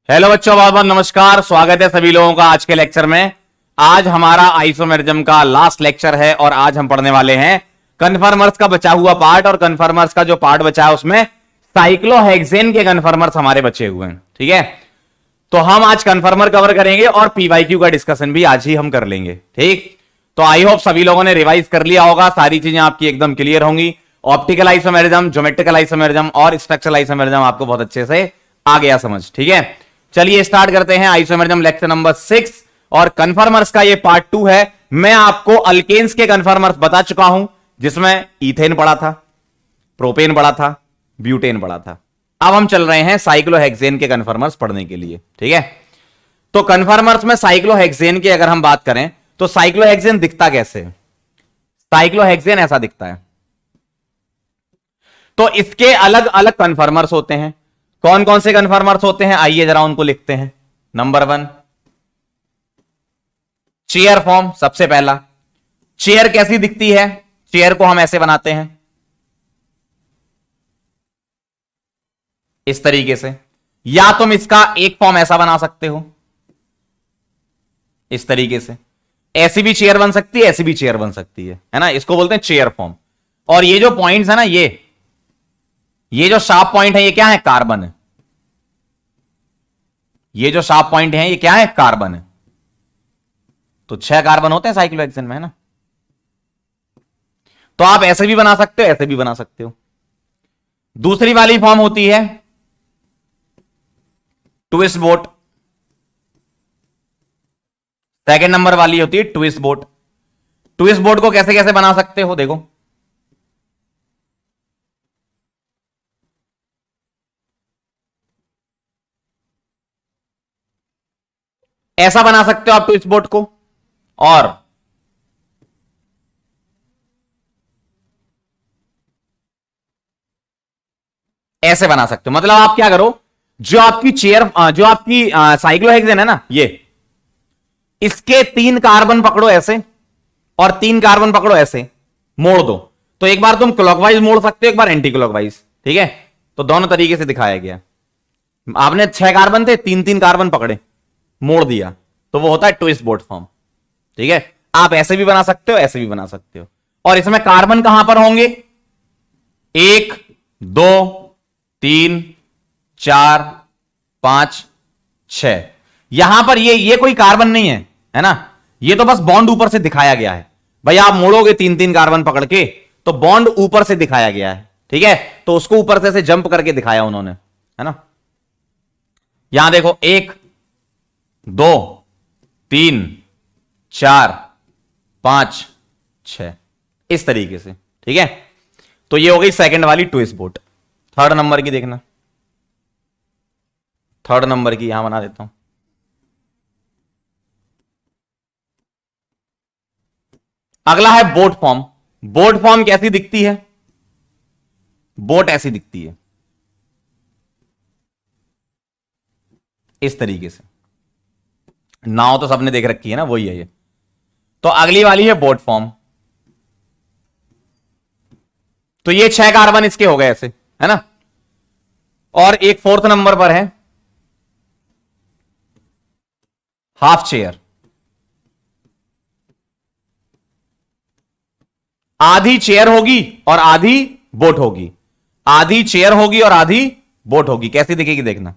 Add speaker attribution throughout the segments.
Speaker 1: Hello बच्चों, बहुत बहुत नमस्कार। स्वागत है सभी लोगों का आज के लेक्चर में। आज हमारा आइसोमेरिज्म का लास्ट लेक्चर है और आज हम पढ़ने वाले हैं कन्फर्मर्स का बचा हुआ पार्ट। और कन्फर्मर्स का जो पार्ट बचा है उसमें साइक्लोहेक्सेन के कन्फर्मर्स हमारे बचे हुए हैं। ठीक है, तो हम आज कन्फर्मर कवर करेंगे और पीवाईक्यू का डिस्कशन भी आज ही हम कर लेंगे। ठीक, तो आई होप सभी लोगों ने रिवाइज कर लिया होगा, सारी चीजें आपकी एकदम क्लियर होंगी। ऑप्टिकल आइसोमेरिज्म, ज्योमेट्रिकल आइसोमेरिज्म और स्ट्रक्चरल आइसोमेरिज्म आपको बहुत अच्छे से आ गया समझ। ठीक है, चलिए स्टार्ट करते हैं आइसोमेरिज्म लेक्चर नंबर 6 और कन्फर्मर्स का ये पार्ट 2 है। मैं आपको अल्केन्स के कन्फर्मर्स बता चुका हूं, जिसमें इथेन पड़ा था, प्रोपेन पड़ा था, ब्यूटेन पड़ा था। अब हम चल रहे हैं साइक्लोहेक्सेन के कन्फर्मर्स पढ़ने के लिए। ठीक है, तो कन्फर्मर्स में साइक्लोहेक्सेन की अगर हम बात करें तो साइक्लोहेक्सेन दिखता कैसे है? साइक्लोहेक्सेन ऐसा दिखता है। तो इसके अलग अलग कन्फर्मर्स होते हैं। कौन कौन से कन्फर्मर्स होते हैं, आइए जरा उनको लिखते हैं। Number 1, chair form. सबसे पहला, चेयर कैसी दिखती है? चेयर को हम ऐसे बनाते हैं, इस तरीके से। या तुम इसका एक फॉर्म ऐसा बना सकते हो, इस तरीके से। ऐसी भी चेयर बन सकती है, ऐसी भी चेयर बन सकती है ना। इसको बोलते हैं चेयर फॉर्म। और ये जो पॉइंट्स है ना, ये जो शार्प पॉइंट है, ये क्या है? कार्बन है। ये जो शार्प पॉइंट है, ये क्या है? कार्बन है। तो 6 कार्बन होते हैं साइक्लोहेक्सेन में, है ना। तो आप ऐसे भी बना सकते हो, ऐसे भी बना सकते हो। दूसरी वाली फॉर्म होती है ट्विस्ट बोट। सेकंड नंबर वाली होती है ट्विस्ट बोट। ट्विस्ट बोट को कैसे कैसे बना सकते हो, देखो। ऐसा बना सकते हो आप ट्विस्ट बोट को, और ऐसे बना सकते हो। मतलब आप क्या करो, जो आपकी चेयर, जो आपकी साइक्लोहेक्सेन है ना, ये इसके 3 कार्बन पकड़ो ऐसे, और 3 कार्बन पकड़ो ऐसे, मोड़ दो। तो एक बार तुम क्लॉकवाइज मोड़ सकते हो, एक बार एंटी क्लॉकवाइज। ठीक है, तो दोनों तरीके से दिखाया गया। आपने 6 कार्बन थे, 3-3 कार्बन पकड़े, मोड़ दिया, तो वो होता है ट्विस्ट बोट फॉर्म। ठीक है, आप ऐसे भी बना सकते हो, ऐसे भी बना सकते हो। और इसमें कार्बन कहां पर होंगे? 1 2 3 4 5 6। यहां पर ये कोई कार्बन नहीं है ना। ये तो बस बॉन्ड ऊपर से दिखाया गया है। भाई आप मोड़ोगे 3-3 कार्बन पकड़ के, तो बॉन्ड ऊपर से दिखाया गया है। ठीक है, तो उसको ऊपर से जंप करके दिखाया उन्होंने, है ना। यहां देखो, 1 2 3 4 5 6, इस तरीके से। ठीक है, तो ये हो गई सेकंड वाली ट्विस्ट बोट। थर्ड नंबर की देखना, थर्ड नंबर की यहां बना देता हूं। अगला है बोट फॉर्म। बोट फॉर्म कैसी दिखती है? बोट ऐसी दिखती है, इस तरीके से। नाव तो सबने देख रखी है ना, वही है ये। तो अगली वाली है बोट फॉर्म। तो ये 6 कार्बन इसके हो गए ऐसे, है ना। और एक 4th नंबर पर है हाफ चेयर। आधी चेयर होगी और आधी बोट होगी। आधी चेयर होगी और आधी बोट होगी। कैसी दिखेगी देखना,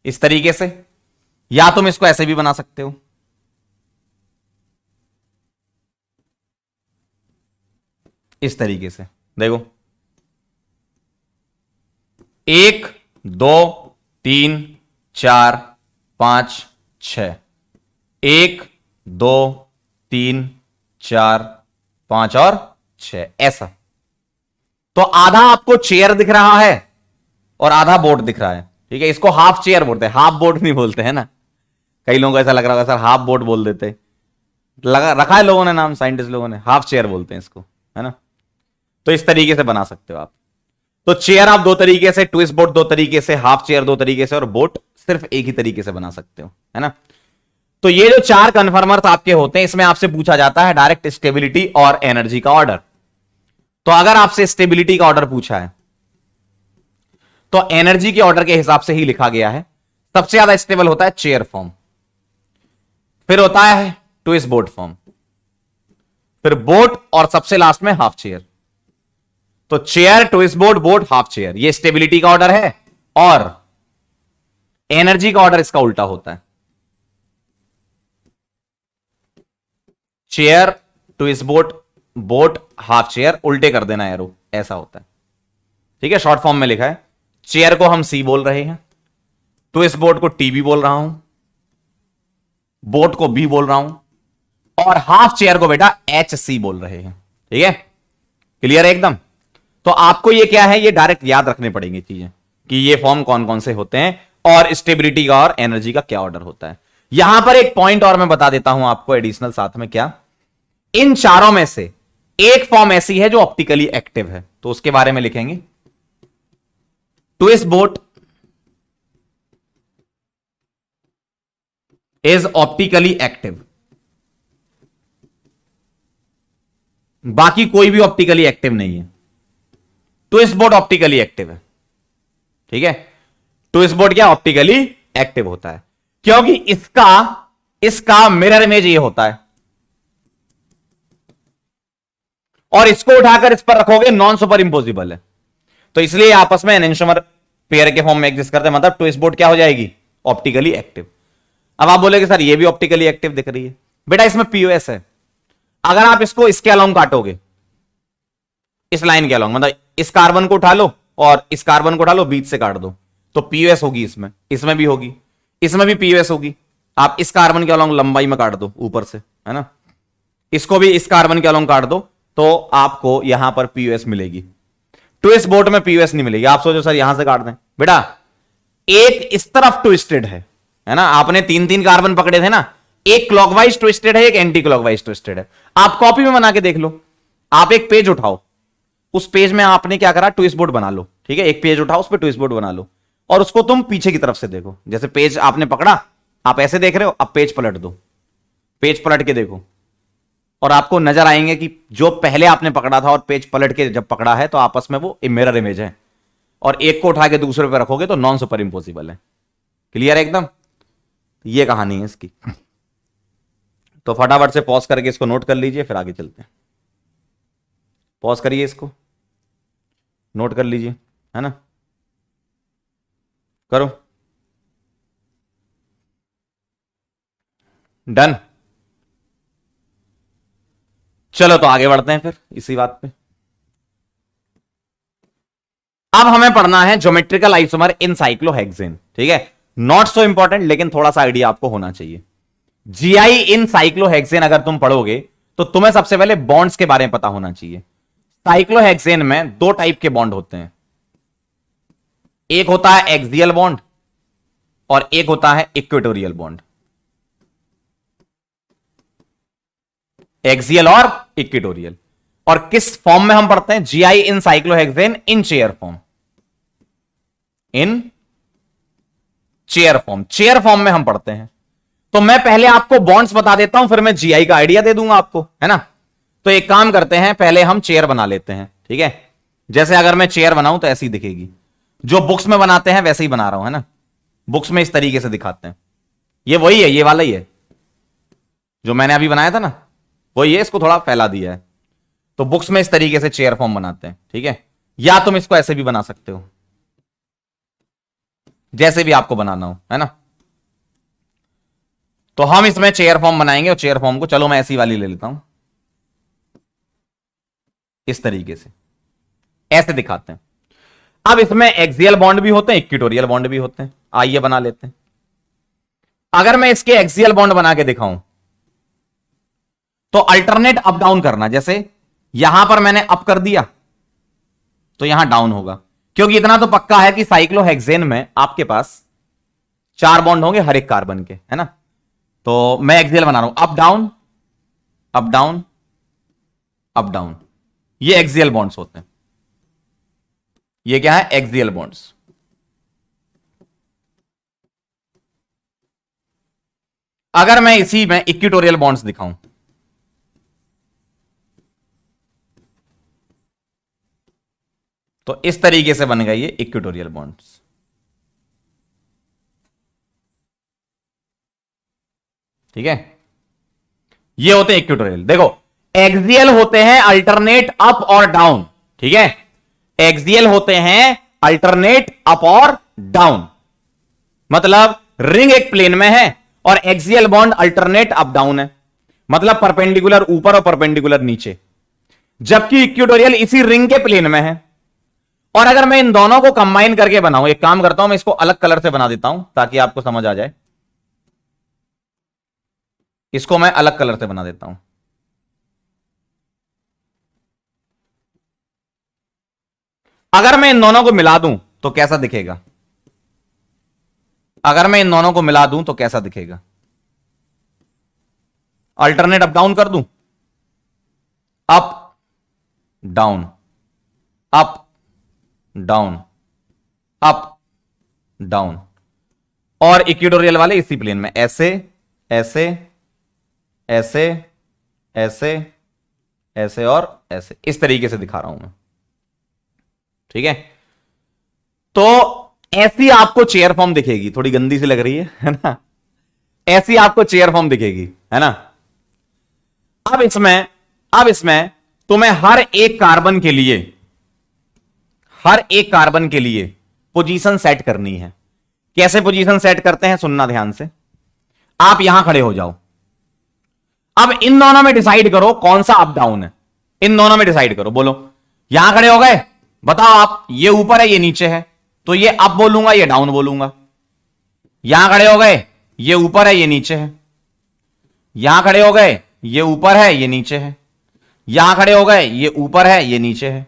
Speaker 1: इस तरीके से। या तुम इसको ऐसे भी बना सकते हो, इस तरीके से। देखो, 1 2 3 4 5 6, 1 2 3 4 5 और 6, ऐसा। तो आधा आपको चेयर दिख रहा है और आधा बोट दिख रहा है। ठीक है, इसको हाफ चेयर बोलते हैं, हाफ बोट नहीं बोलते, है ना। कई लोगों को ऐसा लग रहा होगा सर हाफ बोट बोल देते, लगा रखा है लोगों ने नाम, साइंटिस्ट लोगों ने, हाफ चेयर बोलते हैं इसको, है ना। तो इस तरीके से बना सकते हो आप। तो चेयर आप 2 तरीके से, ट्विस्ट बोट 2 तरीके से, हाफ चेयर 2 तरीके से, और बोट सिर्फ एक ही तरीके से बना सकते हो, है ना। तो ये जो 4 कन्फर्मर्स आपके होते हैं, इसमें आपसे पूछा जाता है डायरेक्ट स्टेबिलिटी और एनर्जी का ऑर्डर। तो अगर आपसे स्टेबिलिटी का ऑर्डर पूछा है तो एनर्जी के ऑर्डर के हिसाब से ही लिखा गया है। सबसे ज्यादा स्टेबल होता है चेयर फॉर्म, फिर होता है ट्विस्ट बोट फॉर्म, फिर बोट, और सबसे लास्ट में हाफ चेयर। तो chair, twist boat, boat, half chair, ये स्टेबिलिटी का ऑर्डर है, और एनर्जी का ऑर्डर इसका उल्टा होता है। Chair, twist boat, boat, half chair, उल्टे कर देना एरो, ऐसा होता है। ठीक है, शॉर्ट फॉर्म में लिखा है। चेयर को हम सी बोल रहे हैं, ट्विस्ट बोट को टी भी बोल रहा हूं, बोट को बी बोल रहा हूं, और हाफ चेयर को बेटा एच सी बोल रहे हैं। ठीक है, क्लियर है एकदम। तो आपको ये क्या है, ये डायरेक्ट याद रखने पड़ेंगी चीजें कि ये फॉर्म कौन कौन से होते हैं, और स्टेबिलिटी का और एनर्जी का क्या ऑर्डर होता है। यहां पर एक पॉइंट और मैं बता देता हूं आपको एडिशनल साथ में, क्या इन चारों में से एक फॉर्म ऐसी है जो ऑप्टिकली एक्टिव है, तो उसके बारे में लिखेंगे। Twist boat is optically active, बाकी कोई भी ऑप्टिकली एक्टिव नहीं है। ट्विस्ट बोट ऑप्टिकली एक्टिव है। ठीक है, ट्विस्ट बोट क्या ऑप्टिकली एक्टिव होता है, क्योंकि इसका मिरर इमेज ये होता है, और इसको उठाकर इस पर रखोगे नॉन सुपर इंपोजिबल है, तो इसलिए आपस में एनेंटियोमर पेयर के फॉर्म में एग्जिस्ट करते हैं। मतलब ट्विस्ट बोट क्या हो जाएगी, ऑप्टिकली एक्टिव। अब आप बोलेगे सर ये भी ऑप्टिकली एक्टिव दिख रही है, बेटा इसमें पीओएस है। अगर आप इसको इसके अलोंग काटोगे, इस लाइन के अलोंग, मतलब इस कार्बन को उठा लो और इस कार्बन को उठा लो, बीच से काट दो, तो पीओएस होगी इसमें, इसमें भी होगी, इसमें भी पीओएस होगी। आप इस कार्बन के अलोंग लंबाई में काट दो ऊपर से, है ना, इसको भी इस कार्बन के अलोंग काट दो, तो आपको यहां पर पीओएस मिलेगी। ट्विस्ट बोट में पीओएस नहीं मिलेगी। आप सोचो सर यहां से काट दें, बेटा एक इस तरफ ट्विस्टेड है ना, आपने तीन तीन कार्बन पकड़े थे ना, एक क्लॉकवाइज ट्विस्टेड है, एक एंटी क्लॉकवाइज ट्विस्टेड है। आप कॉपी में बना के देख लो, आप एक पेज उठाओ, उस पेज में आपने क्या करा, ट्विस्ट बोट बना लो। ठीक है, एक पेज उठाओ, उस पर ट्विस्ट बोट बना लो, और उसको तुम पीछे की तरफ से देखो। जैसे पेज आपने पकड़ा, आप ऐसे देख रहे हो, अब पेज पलट दो, पेज पलट के देखो, और आपको नजर आएंगे कि जो पहले आपने पकड़ा था और पेज पलट के जब पकड़ा है, तो आपस में वो मिरर इमेज है, और एक को उठा के दूसरे पे रखोगे तो नॉन सुपर इंपोसिबल है। क्लियर है एकदम, ये कहानी है इसकी। तो फटाफट से पॉज करके इसको नोट कर लीजिए, फिर आगे चलते हैं। पॉज करिए, इसको नोट कर लीजिए, है ना, करो, डन। चलो तो आगे बढ़ते हैं फिर इसी बात पे। अब हमें पढ़ना है ज्योमेट्रिकल आइसोमर इन साइक्लोहेक्सेन। ठीक है, नॉट सो इंपॉर्टेंट, लेकिन थोड़ा सा आइडिया आपको होना चाहिए। जीआई इन साइक्लोहेक्सेन अगर तुम पढ़ोगे तो तुम्हें सबसे पहले बॉन्ड्स के बारे में पता होना चाहिए। साइक्लोहेक्सेन में दो टाइप के बॉन्ड होते हैं, एक होता है एक्सियल बॉन्ड और एक होता है इक्वेटोरियल बॉन्ड। एक्सियल और इक्वेटोरियल। और किस फॉर्म में हम पढ़ते हैं, जीआई इन साइक्लोहेक्सेन इन चेयर फॉर्म, इन चेयर फॉर्म, चेयर फॉर्म में हम पढ़ते हैं। तो मैं पहले आपको बॉन्ड्स बता देता हूं, फिर मैं जीआई का आइडिया दे दूंगा आपको, है ना। तो एक काम करते हैं, पहले हम चेयर बना लेते हैं। ठीक है, जैसे अगर मैं चेयर बनाऊं तो ऐसी दिखेगी, जो बुक्स में बनाते हैं वैसे ही बना रहा हूं, है ना। बुक्स में इस तरीके से दिखाते हैं, ये वही है, ये वाला ही है जो मैंने अभी बनाया था ना, वही है, इसको थोड़ा फैला दिया है। तो बुक्स में इस तरीके से चेयर फॉर्म बनाते हैं। ठीक है, या तुम इसको ऐसे भी बना सकते हो, जैसे भी आपको बनाना हो, है ना। तो हम इसमें चेयर फॉर्म बनाएंगे, और चेयर फॉर्म को चलो मैं ऐसी वाली ले लेता हूं, इस तरीके से ऐसे दिखाते हैं। अब इसमें एक्सियल बॉन्ड भी होते हैं, इक्वेटोरियल बॉन्ड भी होते हैं। आइए बना लेते हैं। अगर मैं इसके एक्सियल बॉन्ड बना के दिखाऊं तो अल्टरनेट अप डाउन करना, जैसे यहां पर मैंने अप कर दिया तो यहां डाउन होगा, क्योंकि इतना तो पक्का है कि साइक्लोहेक्सेन में आपके पास 4 बॉन्ड होंगे हर एक कार्बन के, है ना। तो मैं एक्सियल बना रहा हूं, up down up down up down, ये एक्सियल बॉन्ड्स होते हैं। ये क्या है, एक्सियल बॉन्ड्स। अगर मैं इसी में इक्वेटोरियल बॉन्ड्स दिखाऊं, तो इस तरीके से बन गए ये इक्वेटोरियल बॉन्ड्स। ठीक है, ये होते हैं इक्वेटोरियल। देखो, एक्सियल होते हैं अल्टरनेट अप और डाउन। ठीक है, एक्सियल होते हैं अल्टरनेट अप और डाउन, मतलब रिंग एक प्लेन में है और axial bond alternate up down है, मतलब परपेंडिकुलर ऊपर और परपेंडिकुलर नीचे। जबकि इक्वेटोरियल इसी रिंग के प्लेन में है। और अगर मैं इन दोनों को कंबाइन करके बनाऊं, एक काम करता हूं, मैं इसको अलग कलर से बना देता हूं ताकि आपको समझ आ जाए। इसको मैं अलग कलर से बना देता हूं। अगर मैं इन दोनों को मिला दूं तो कैसा दिखेगा? अगर मैं इन दोनों को मिला दूं तो कैसा दिखेगा? अल्टरनेट अप डाउन कर दूं, up down, up down, up down, और इक्वेटोरियल वाले इसी प्लेन में ऐसे ऐसे ऐसे ऐसे ऐसे और ऐसे, इस तरीके से दिखा रहा हूं मैं। ठीक है, तो ऐसी आपको चेयर फॉर्म दिखेगी, थोड़ी गंदी सी लग रही है ना? ऐसी आपको चेयर फॉर्म दिखेगी, है ना? अब इसमें तुम्हें हर एक कार्बन के लिए, हर एक कार्बन के लिए पोजीशन सेट करनी है। कैसे पोजीशन सेट करते हैं, सुनना ध्यान से। आप यहां खड़े हो जाओ, अब इन दोनों में डिसाइड करो कौन सा अप डाउन है। इन दोनों में डिसाइड करो, बोलो। यहां खड़े हो गए, बताओ आप, ये ऊपर है ये नीचे है, तो ये अप बोलूंगा ये डाउन बोलूंगा। यहां खड़े हो गए, ये ऊपर है ये नीचे है। यहां खड़े हो गए, ये ऊपर है ये नीचे है। यहां खड़े हो गए, ये ऊपर है ये नीचे है।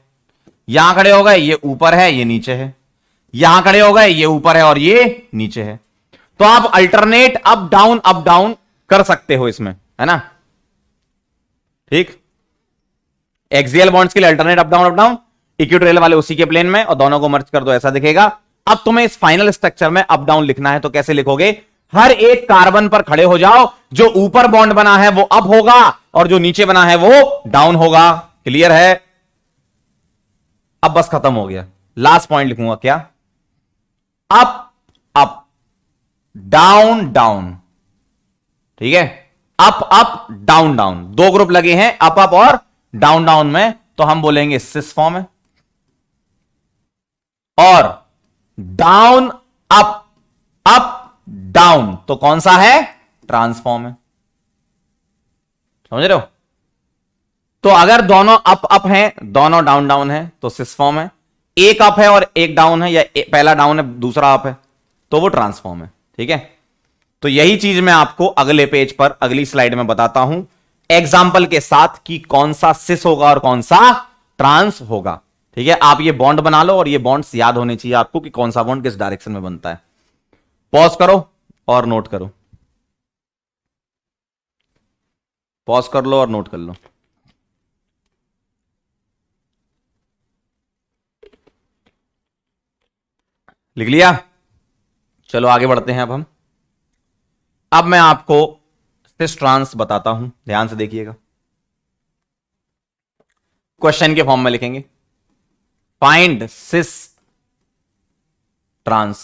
Speaker 1: यहां खड़े हो गए, ये ऊपर है ये नीचे है। यहां खड़े हो गए, ये ऊपर है और ये नीचे है। तो आप अल्टरनेट अप डाउन कर सकते हो इसमें, है ना? ठीक, एक्सियल बॉन्ड्स के लिए अल्टरनेट अप डाउन, इक्वेटोरियल वाले उसी के प्लेन में, और दोनों को मर्ज कर दो, ऐसा दिखेगा। अब तुम्हें इस फाइनल स्ट्रक्चर में अप डाउन लिखना है, तो कैसे लिखोगे? हर एक कार्बन पर खड़े हो जाओ, जो ऊपर बॉन्ड बना है वो अप होगा और जो नीचे बना है वो डाउन होगा। क्लियर है? अब बस खत्म हो गया। लास्ट पॉइंट लिखूंगा, क्या? Up up, down down. ठीक है, अप अप डाउन डाउन, दो ग्रुप लगे हैं अप अप और डाउन डाउन में, तो हम बोलेंगे सिस फॉर्म है। और डाउन अप, अप डाउन, तो कौन सा है? ट्रांसफॉर्म है। समझ रहे हो? तो अगर दोनों अप अप हैं, दोनों डाउन डाउन है, तो सिस फॉर्म है। एक अप है और एक डाउन है, या पहला डाउन है दूसरा अप है, तो वो ट्रांसफॉर्म है। ठीक है, तो यही चीज मैं आपको अगले पेज पर अगली स्लाइड में बताता हूं एग्जाम्पल के साथ कि कौन सा सिस होगा और कौन सा ट्रांस होगा। ठीक है, आप ये बॉन्ड बना लो और ये बॉन्ड्स याद होने चाहिए आपको कि कौन सा बॉन्ड किस डायरेक्शन में बनता है। पॉज करो और नोट करो, पॉज कर लो और नोट कर लो। लिख लिया? चलो आगे बढ़ते हैं। अब मैं आपको सिस ट्रांस बताता हूं, ध्यान से देखिएगा। क्वेश्चन के फॉर्म में लिखेंगे, फाइंड सिस ट्रांस।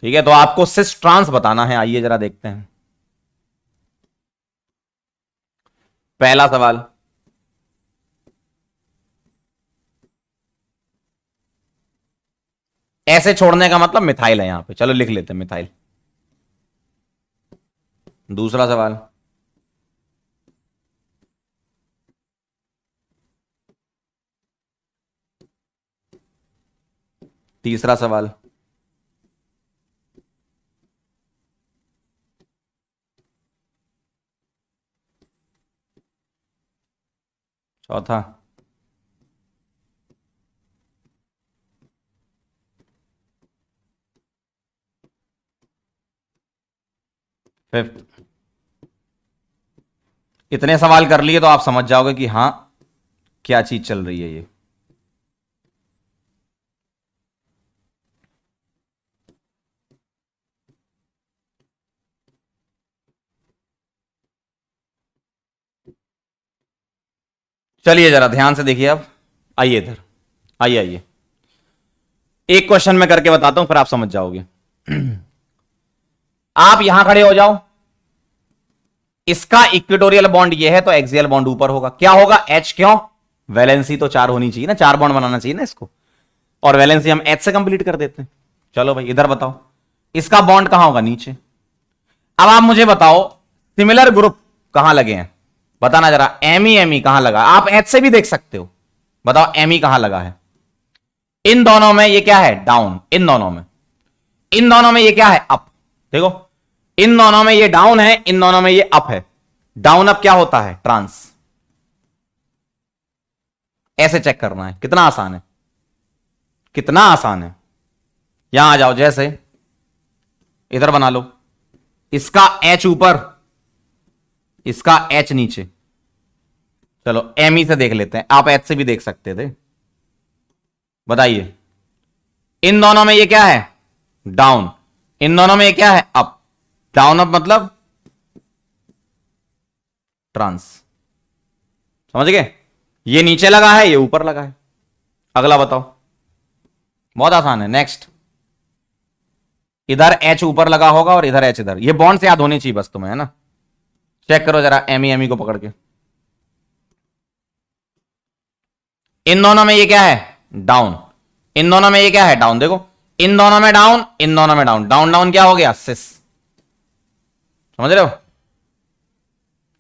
Speaker 1: ठीक है, तो आपको सिस ट्रांस बताना है। आइए जरा देखते हैं। पहला सवाल, ऐसे छोड़ने का मतलब मिथाइल है यहां पे, चलो लिख लेते हैं मिथाइल। दूसरा सवाल, तीसरा सवाल, चौथा, फिफ्थ। इतने सवाल कर लिए तो आप समझ जाओगे कि हां क्या चीज चल रही है ये। चलिए जरा ध्यान से देखिए। अब आइए इधर, आइए आइए, एक क्वेश्चन मैं करके बताता हूं, फिर आप समझ जाओगे। आप यहां खड़े हो जाओ, इसका इक्वेटोरियल बॉन्ड ये है तो एक्सियल बॉन्ड ऊपर होगा। क्या होगा? H। क्यों? वैलेंसी तो 4 होनी चाहिए ना, 4 बॉन्ड बनाना चाहिए ना इसको, और वैलेंसी हम H से कंप्लीट कर देते हैं। चलो भाई इधर बताओ, इसका बॉन्ड कहां होगा? नीचे। अब आप मुझे बताओ सिमिलर ग्रुप कहां लगे हैं, बताना जरा। एमी कहां लगा? आप H से भी देख सकते हो, बताओ एमी कहां लगा है? इन दोनों में ये क्या है? डाउन। इन दोनों में ये क्या है? अप। देखो, इन दोनों में ये डाउन है, इन दोनों में ये अप है। डाउन अप क्या होता है? ट्रांस। ऐसे चेक करना है, कितना आसान है, कितना आसान है। यहां आ जाओ, जैसे इधर बना लो, इसका H ऊपर, इसका H नीचे। चलो एमी से देख लेते हैं, आप H से भी देख सकते थे। बताइए, इन दोनों में ये क्या है? डाउन। इन दोनों में ये क्या है? अप। डाउन अप मतलब ट्रांस। समझ गए? ये नीचे लगा है, ये ऊपर लगा है। अगला बताओ, बहुत आसान है। नेक्स्ट, इधर H ऊपर लगा होगा और इधर H इधर। ये बॉन्ड से याद होनी चाहिए बस तुम्हें, है ना। चेक करो जरा एमी को पकड़ के। इन दोनों में ये क्या है? डाउन। इन दोनों में ये क्या है? डाउन। देखो, इन दोनों में डाउन, इन दोनों में डाउन। डाउन डाउन क्या हो गया? सिस। समझ रहे हो?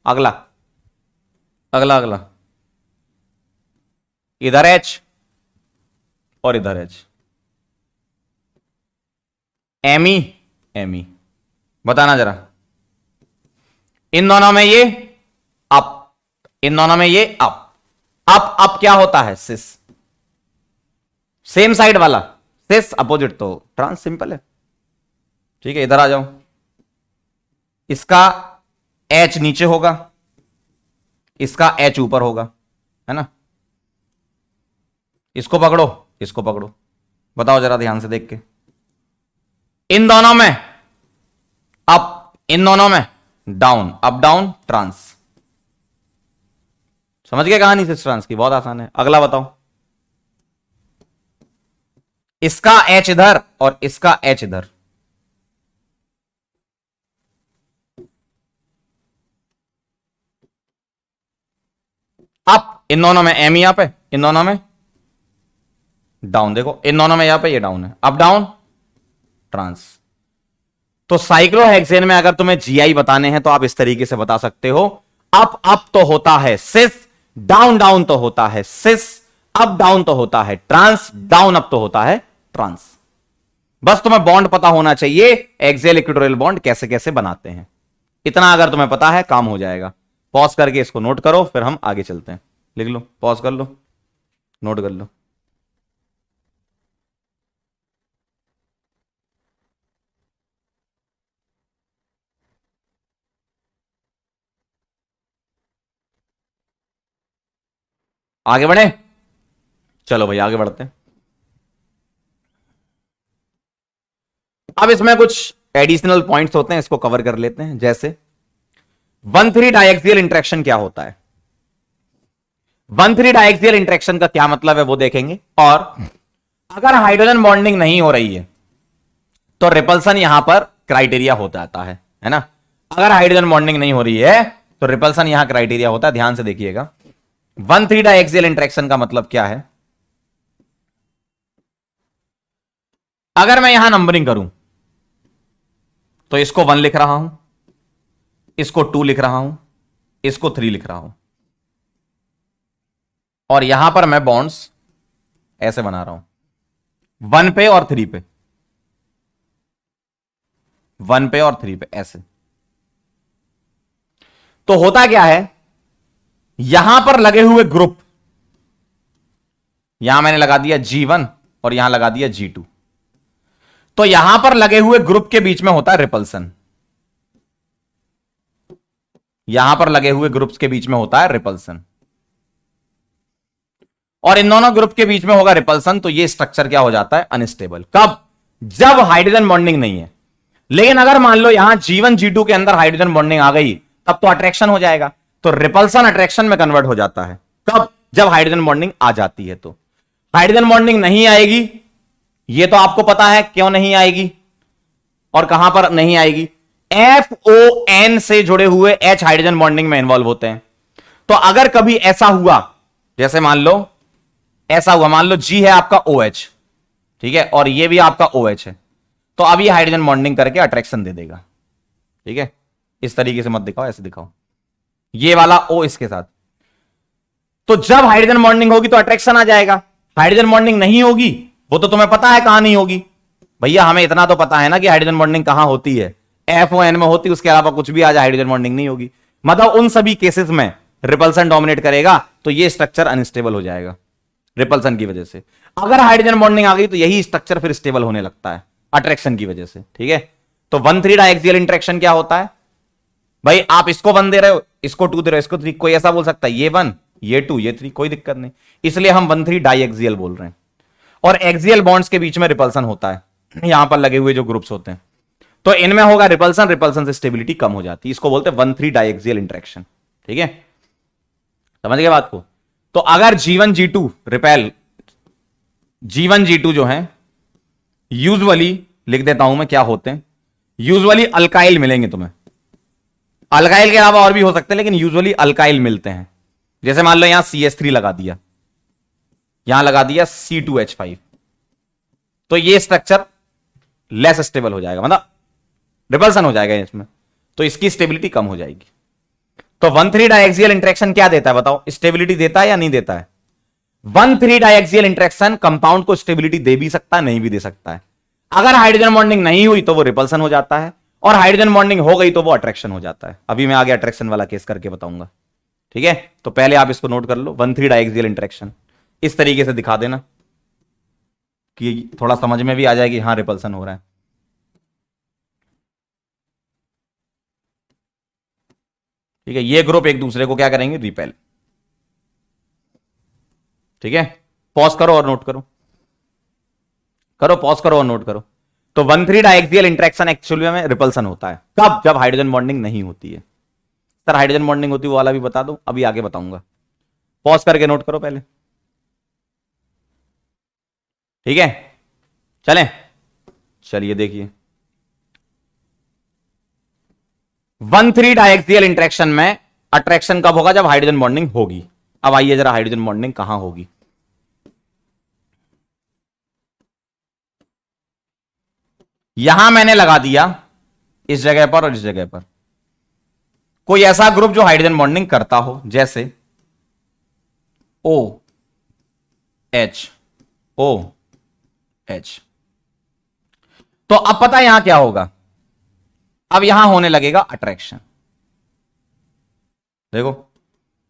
Speaker 1: अगला अगला अगला, इधर H और इधर H। एमी बताना जरा, इन दोनों में ये अप, इन दोनों में ये अप। अप क्या होता है? सिस। सेम साइड वाला सिस, अपोजिट तो ट्रांस। सिंपल है। ठीक है, इधर आ जाओ, इसका H नीचे होगा, इसका H ऊपर होगा, है ना। इसको पकड़ो, इसको पकड़ो, बताओ जरा ध्यान से देख के। इन दोनों में अप, इन दोनों में डाउन। Up down trans. समझ गए कहानी सिस ट्रांस की? बहुत आसान है। अगला बताओ, इसका H इधर और इसका H इधर। अप, इन दोनों में एम यहां पे, इन दोनों में डाउन। देखो, इन दोनों में यहां पे ये डाउन है। Up down trans. तो साइक्लोहेक्सेन में अगर तुम्हें जीआई बताने हैं तो आप इस तरीके से बता सकते हो। अप अप तो होता है सिस, डाउन डाउन तो होता है सिस, अप डाउन तो होता है ट्रांस, डाउन अप तो होता है ट्रांस। बस तुम्हें बॉन्ड पता होना चाहिए, एक्सियल इक्वेटोरियल बॉन्ड कैसे कैसे बनाते हैं। इतना अगर तुम्हें पता है काम हो जाएगा। पॉज करके इसको नोट करो, फिर हम आगे चलते हैं। लिख लो, पॉज कर लो, नोट कर लो। आगे बढ़े, चलो भाई आगे बढ़ते हैं। अब इसमें कुछ एडिशनल पॉइंट्स होते हैं, इसको कवर कर लेते हैं। जैसे 1,3 डायएक्सियल इंटरेक्शन क्या होता है, 1,3 डायएक्सियल इंटरेक्शन का क्या मतलब है वो देखेंगे। और अगर हाइड्रोजन बॉन्डिंग नहीं हो रही है तो रिपल्सन यहां पर क्राइटेरिया हो जाता है ना। अगर हाइड्रोजन बॉन्डिंग नहीं हो रही है तो रिपल्सन यहां क्राइटेरिया होता है। ध्यान से देखिएगा, 1,3 डायएक्सियल इंटरेक्शन का मतलब क्या है। अगर मैं यहां नंबरिंग करूं तो इसको 1 लिख रहा हूं, इसको 2 लिख रहा हूं, इसको 3 लिख रहा हूं, और यहां पर मैं बॉन्ड्स ऐसे बना रहा हूं 1 पे और 3 पे, 1 पे और 3 पे ऐसे। तो होता क्या है, यहां पर लगे हुए ग्रुप, यहां मैंने लगा दिया G1 और यहां लगा दिया G2, तो यहां पर लगे हुए ग्रुप के बीच में होता है रिपल्सन। यहां पर लगे हुए ग्रुप्स के बीच में होता है रिपल्सन, और इन दोनों ग्रुप के बीच में होगा रिपल्सन। तो ये स्ट्रक्चर क्या हो जाता है? अनस्टेबल। कब? जब हाइड्रोजन बॉन्डिंग नहीं है। लेकिन अगर मान लो यहां G1 G2 के अंदर हाइड्रोजन बॉन्डिंग आ गई, तब तो अट्रैक्शन हो जाएगा। तो रिपल्सन अट्रैक्शन में कन्वर्ट हो जाता है। कब? जब हाइड्रोजन बॉन्डिंग आ जाती है। तो हाइड्रोजन बॉन्डिंग नहीं आएगी, ये तो आपको पता है क्यों नहीं आएगी और कहां पर नहीं आएगी। FON से जुड़े हुए H हाइड्रोजन बॉन्डिंग में इन्वॉल्व होते हैं। तो अगर कभी ऐसा हुआ, जैसे मान लो ऐसा हुआ, मान लो G है आपका OH, ठीक है, और ये भी आपका OH है, तो अब ये हाइड्रोजन बॉन्डिंग करके अट्रैक्शन दे देगा। ठीक है, इस तरीके से मत दिखाओ, ऐसे दिखाओ, ये वाला O इसके साथ। तो जब हाइड्रोजन बॉन्डिंग होगी तो अट्रैक्शन आ जाएगा, हाइड्रोजन बॉन्डिंग नहीं होगी, वो तो तुम्हें पता है कहां नहीं होगी। भैया हमें इतना तो पता है ना कि हाइड्रोजन बॉन्डिंग कहां होती है, FON में होती, उसके अलावा कुछ भी आ जाए हाइड्रोजन बॉन्डिंग नहीं होगी। मतलब उन सभी केसेस में रिपल्सन डोमिनेट करेगा, तो ये स्ट्रक्चर अनस्टेबल हो जाएगा रिपल्सन की वजह से। अगर हाइड्रोजन बॉन्डिंग आ गई तो यही स्ट्रक्चर फिर स्टेबल होने लगता है अट्रैक्शन की वजह से। ठीक है, तो 1,3 डायएक्सियल इंटरेक्शन क्या होता है भाई, आप इसको 1 दे रहे हो, इसको 2 दे रहे हो, इसको 3, कोई ऐसा बोल सकता है ये 1 ये 2 ये 3, कोई दिक्कत नहीं, इसलिए हम 1,3 डायएक्सियल बोल रहे हैं। और एक्सियल बॉन्ड्स के बीच में रिपल्सन होता है, यहां पर लगे हुए जो ग्रुप्स होते हैं, तो इनमें होगा रिपल्सन, रिपल्सन से स्टेबिलिटी कम हो जाती है, इसको बोलते हैं 1,3 डायएक्सियल इंटरेक्शन। ठीक है, समझ गए बात को। तो अगर G1 G2 repel, G1 G2 जो है यूजुअली, लिख देता हूं मैं क्या होते हैं, यूजुअली अल्काइल मिलेंगे तुम्हें, अल्काइल के अलावा और भी हो सकते हैं लेकिन यूजुअली अल्काइल मिलते हैं। जैसे मान लो यहां CH3 लगा दिया, यहां लगा दिया C2H5, तो ये स्ट्रक्चर लेस स्टेबल हो जाएगा, मतलब रिपल्सन हो जाएगा इसमें, तो इसकी स्टेबिलिटी कम हो जाएगी। तो 1,3 डायएक्सियल इंटरेक्शन क्या देता है बताओ, स्टेबिलिटी देता है या नहीं देता है। 1,3 डायएक्सियल इंटरेक्शन कंपाउंड को स्टेबिलिटी दे भी सकता है, नहीं भी दे सकता है। अगर हाइड्रोजन बॉन्डिंग नहीं हुई तो वो रिपल्सन हो जाता है, और हाइड्रोजन बॉन्डिंग हो गई तो वो अट्रैक्शन हो जाता है। अभी मैं आगे अट्रैक्शन वाला केस करके बताऊंगा। ठीक है, तो पहले आप इसको नोट कर लो, 1,3 डायएक्सियल इंटरेक्शन इस तरीके से दिखा देना कि थोड़ा समझ में भी आ जाएगी, हां रिपल्सन हो रहा है। ठीक है, ये ग्रुप एक दूसरे को क्या करेंगे, रिपेल। ठीक है, पॉज करो और नोट करो, पॉज करो और नोट करो। तो 1,3 डायएक्सियल इंटरेक्शन एक्चुअली में रिपल्सन होता है, कब, जब हाइड्रोजन बॉन्डिंग नहीं होती है। सर हाइड्रोजन बॉन्डिंग होती है वो वाला भी बता दो, अभी आगे बताऊंगा, पॉज करके नोट करो पहले। ठीक है, चलें, चलिए देखिए 1,3 डायएक्सियल इंटरेक्शन में अट्रैक्शन कब होगा, जब हाइड्रोजन बॉन्डिंग होगी। अब आइए जरा हाइड्रोजन बॉन्डिंग कहां होगी। यहां मैंने लगा दिया इस जगह पर और इस जगह पर कोई ऐसा ग्रुप जो हाइड्रोजन बॉन्डिंग करता हो, जैसे OH OH। तो अब पता यहां क्या होगा, अब यहां होने लगेगा अट्रैक्शन। देखो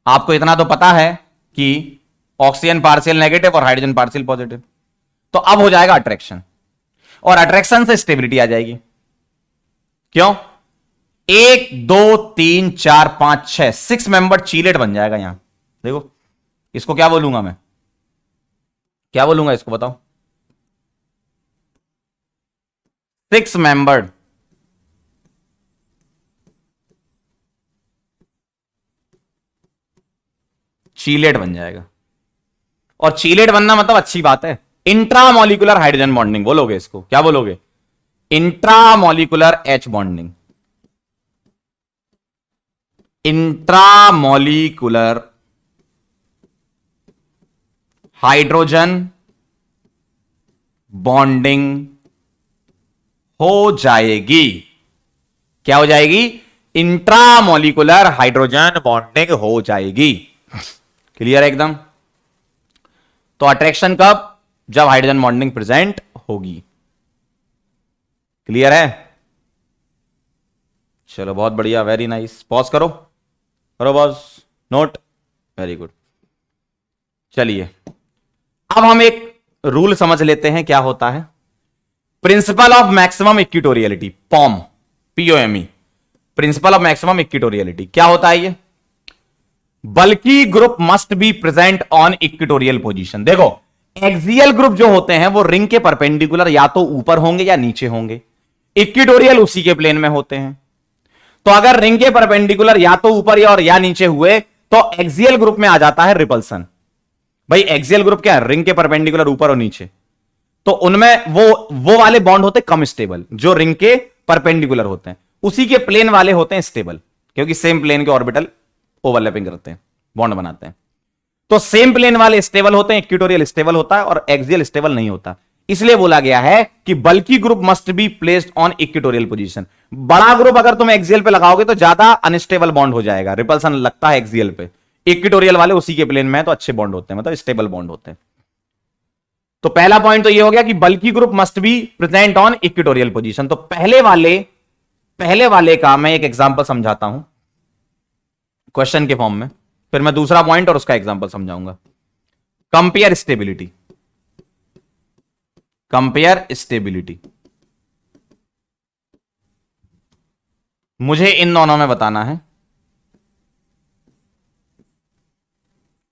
Speaker 1: आपको इतना तो पता है कि ऑक्सीजन पार्शियल नेगेटिव और हाइड्रोजन पार्शियल पॉजिटिव, तो अब हो जाएगा अट्रैक्शन, और अट्रैक्शन से स्टेबिलिटी आ जाएगी। क्यों, 1 2 3 4 5 6 6 मेंबर चीलेट बन जाएगा यहां। देखो इसको क्या बोलूंगा मैं, क्या बोलूंगा इसको बताओ, 6 मेंबर्ड चीलेट बन जाएगा। और चीलेट बनना मतलब अच्छी बात है, इंट्रामोलिकुलर हाइड्रोजन बॉन्डिंग बोलोगे इसको, क्या बोलोगे, intramolecular H bonding, intramolecular hydrogen bonding हो जाएगी। क्या हो जाएगी, इंट्रामोलिकुलर हाइड्रोजन बॉन्डिंग हो जाएगी। क्लियर है एकदम। तो अट्रैक्शन कब, जब हाइड्रोजन बॉन्डिंग प्रेजेंट होगी। क्लियर है, चलो बहुत बढ़िया, वेरी नाइस। पॉज करो, करो पॉज, नोट, वेरी गुड। चलिए अब हम एक रूल समझ लेते हैं, क्या होता है principle of maximum equatoriality, POM, POME, principle of maximum equatoriality. क्या होता है ये, bulky group must be present on equatorial position. देखो एक्सियल ग्रुप जो होते हैं वो रिंग के परपेंडिकुलर या तो ऊपर होंगे या नीचे होंगे, इक्विटोरियल उसी के प्लेन में होते हैं। तो अगर रिंग के परपेंडिकुलर या तो ऊपर या नीचे हुए तो एक्सियल ग्रुप में आ जाता है रिपल्सन। भाई एक्सियल ग्रुप क्या है, रिंग के परपेंडिकुलर ऊपर और नीचे, तो उनमें वो वाले बॉन्ड होते कम स्टेबल जो रिंग के परपेंडिकुलर होते हैं, उसी के प्लेन वाले होते हैं स्टेबल, क्योंकि सेम प्लेन के ऑर्बिटल ओवरलैपिंग करते हैं, बॉन्ड बनाते हैं। तो सेम प्लेन वाले स्टेबल होते हैं, इक्वेटोरियल स्टेबल होता है और एक्सियल स्टेबल नहीं होता। इसलिए बोला गया है कि बल्कि group must be placed on equatorial position. बड़ा ग्रुप अगर तुम एक्सियल पे लगाओगे तो ज्यादा अनस्टेबल बॉन्ड हो जाएगा, रिपल्सन लगता है एक्सियल पे। इक्वेटोरियल वाले उसी के प्लेन में है तो अच्छे बॉन्ड होते हैं, मतलब स्टेबल बॉन्ड होते हैं। तो पहला पॉइंट तो ये हो गया कि बल्कि group must be present on equatorial position. तो पहले वाले का मैं एक एग्जांपल समझाता हूं क्वेश्चन के फॉर्म में, फिर मैं दूसरा पॉइंट और उसका एग्जांपल समझाऊंगा। कंपेयर स्टेबिलिटी, कंपेयर स्टेबिलिटी मुझे इन दोनों में बताना है।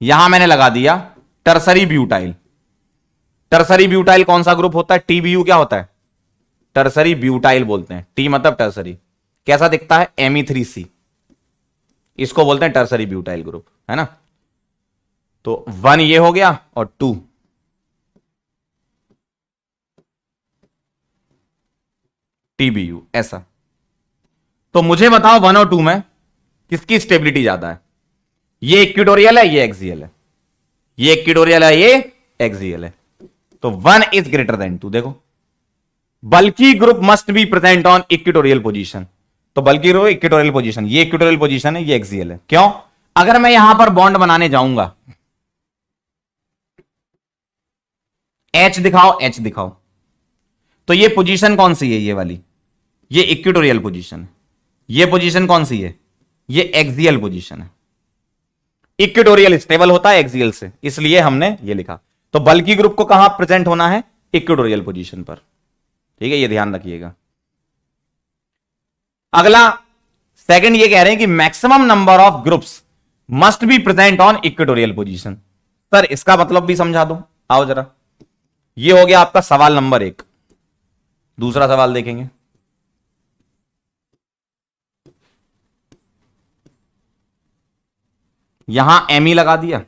Speaker 1: यहां मैंने लगा दिया टर्सरी ब्यूटाइल। टर्सरी ब्यूटाइल कौन सा ग्रुप होता है, टीबीयू क्या होता है, टर्सरी ब्यूटाइल बोलते हैं, टी मतलब टर्सरी। कैसा दिखता है, Me3C, इसको बोलते हैं टर्सरी ब्यूटाइल ग्रुप, है ना। तो 1 ये हो गया और 2 टीबीयू ऐसा। तो मुझे बताओ 1 और 2 में किसकी स्टेबिलिटी ज्यादा है। ये इक्वेटोरियल है, ये एक्सियल है, ये इक्वेटोरियल है, ये एक्सियल है। तो 1 इज ग्रेटर देन 2। देखो बल्कि group must be present on equatorial position, तो बल्कि ग्रुप इक्वेटोरियल पोजीशन, ये इक्वेटोरियल पोजीशन है, ये एक्सियल है। क्यों, अगर मैं यहां पर बॉन्ड बनाने जाऊंगा, एच दिखाओ, एच दिखाओ, तो ये पोजीशन कौन सी है, ये वाली, ये इक्वेटोरियल पोजीशन है। ये पोजीशन कौन सी है, ये एक्सियल पोजीशन है। इक्वेटोरियल स्टेबल होता है एक्सियल से, इसलिए हमने ये लिखा। तो बल्कि ग्रुप को कहां प्रेजेंट होना है, इक्वेटोरियल पोजीशन पर, ठीक है, ये ध्यान रखिएगा। अगला सेकंड ये कह रहे हैं कि maximum number of groups must be present on equatorial position. Sir इसका मतलब भी समझा दो, आओ जरा। ये हो गया आपका सवाल नंबर 1। दूसरा सवाल देखेंगे। यहां एमी लगा दिया,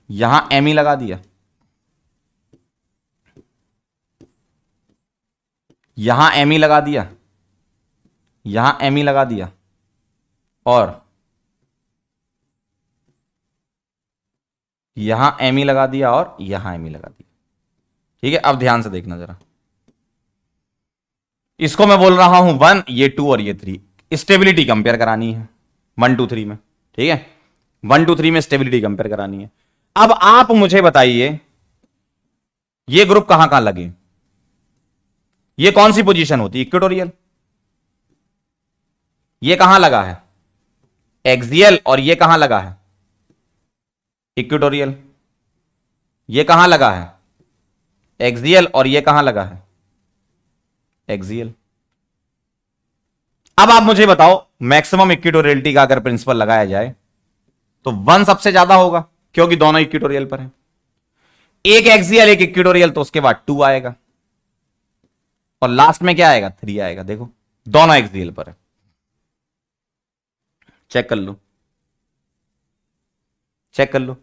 Speaker 1: यहां एमी लगा दिया, यहां एमी लगा दिया, यहां एमी लगा दिया, और यहां एमी लगा दिया, और यहां एमी लगा दिया। ठीक है, अब ध्यान से देखना जरा। इसको मैं बोल रहा हूं 1, ये 2 और ये 3। स्टेबिलिटी कंपेयर करानी है 1 2 3 में, ठीक है, 1 2 3 में स्टेबिलिटी कंपेयर करानी है। अब आप मुझे बताइए ये ग्रुप कहां कहां लगे, ये कौन सी पोजीशन होती है, इक्वेटोरियल। ये कहां लगा है, एक्सियल, और ये कहां लगा है, इक्वेटोरियल। ये कहां लगा है, एक्सियल, और ये कहां लगा है, एक्सियल। अब आप मुझे बताओ मैक्सिमम इक्वेटोरियलिटी का अगर प्रिंसिपल लगाया जाए तो 1 सबसे ज्यादा होगा, क्योंकि दोनों इक्वेटोरियल पर हैं। एक एक्सियल एक इक्वेटोरियल, तो उसके बाद 2 आएगा, और लास्ट में क्या आएगा, 3 आएगा। देखो दोनों एक्सियल पर है, चेक कर लो, चेक कर लो।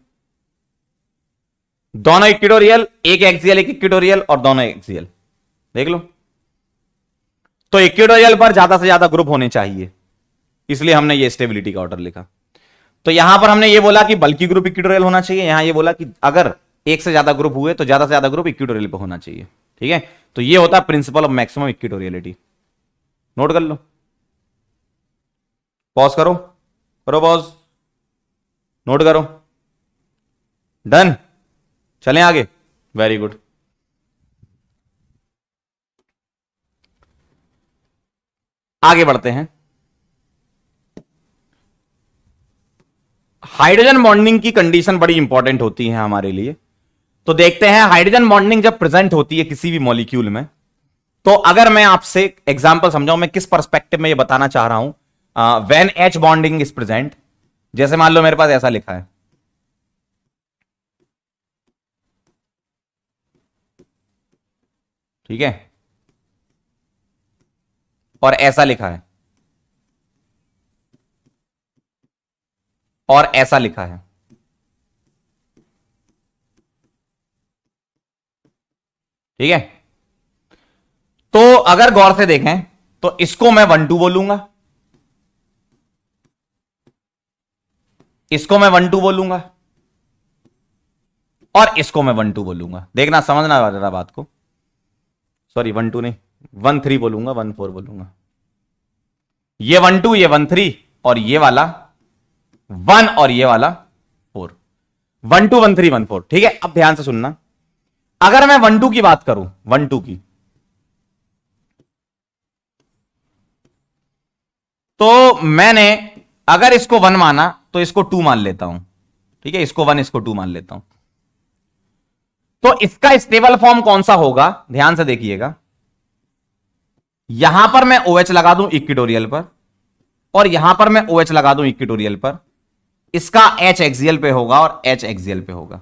Speaker 1: दोनों इक्वेटोरियल, एक एक्सियल एक इक्वेटोरियल, और दोनों एक्सियल, देख लो। तो इक्वेटोरियल पर ज्यादा से ज्यादा ग्रुप होने चाहिए, इसलिए हमने ये स्टेबिलिटी का ऑर्डर लिखा। तो यहां पर हमने ये बोला कि बल्कि ग्रुप इक्वेटोरियल होना चाहिए, यहां ये बोला कि अगर एक से ज्यादा ग्रुप हुए तो ज्यादा से ज्यादा ग्रुप इक्वेटोरियल पर होना चाहिए, ठीक है। तो ये होता है प्रिंसिपल ऑफ मैक्सिमम इक्वेटोरियलिटी। नोट कर लो, पॉज करो, करो पॉज, नोट करो, डन, चलें आगे, वेरी गुड। आगे बढ़ते हैं। हाइड्रोजन बॉन्डिंग की कंडीशन बड़ी इंपॉर्टेंट होती है हमारे लिए। तो देखते हैं हाइड्रोजन बॉन्डिंग जब प्रेजेंट होती है किसी भी मॉलिक्यूल में, तो अगर मैं आपसे एग्जांपल समझाऊं, मैं किस पर्सपेक्टिव में ये बताना चाह रहा हूं। When H bonding is present, जैसे मान लो मेरे पास ऐसा लिखा है, ठीक है, और ऐसा लिखा है, और ऐसा लिखा है, ठीक है, तो अगर गौर से देखें तो इसको मैं 1 2 बोलूंगा, इसको मैं 1 2 बोलूंगा, और इसको मैं 1 2 बोलूंगा। देखना, समझना जरा बात को। सॉरी 1 2 नहीं, 1 3 बोलूंगा, 1 4 बोलूंगा। ये 1 2, ये 1 3, और ये वाला 1 और ये वाला 4। 1 2 1 3 1 4। ठीक है, अब ध्यान से सुनना। अगर मैं 1 2 की बात करूं, 1 2 की, तो मैंने अगर इसको 1 माना तो इसको 2 मान लेता हूं। ठीक है, इसको 1 इसको 2 मान लेता हूं। तो इसका स्टेबल फॉर्म कौन सा होगा, ध्यान से देखिएगा। यहां पर मैं OH लगा दूं इक्वेटोरियल पर, और यहां पर मैं OH लगा दूं इक्वेटोरियल पर। इसका H एक्सियल पे होगा और H एक्सियल पे होगा।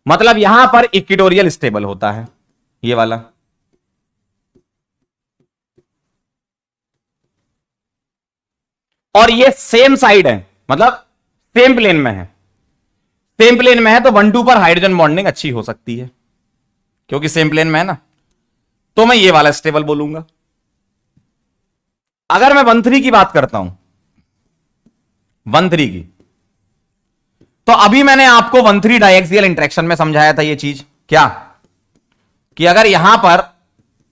Speaker 1: मतलब यहां पर इक्वेटोरियल स्टेबल होता है, ये वाला। और ये सेम साइड है, मतलब सेम प्लेन में है। सेम प्लेन में है तो 1 2 पर हाइड्रोजन बॉन्डिंग अच्छी हो सकती है, क्योंकि सेम प्लेन में है ना। तो मैं ये वाला स्टेबल बोलूंगा। अगर मैं 1 3 की बात करता हूं, 1 3 की, तो अभी मैंने आपको 1 3 डाइएक्सियल इंटरेक्शन में समझाया था ये चीज, क्या कि अगर यहां पर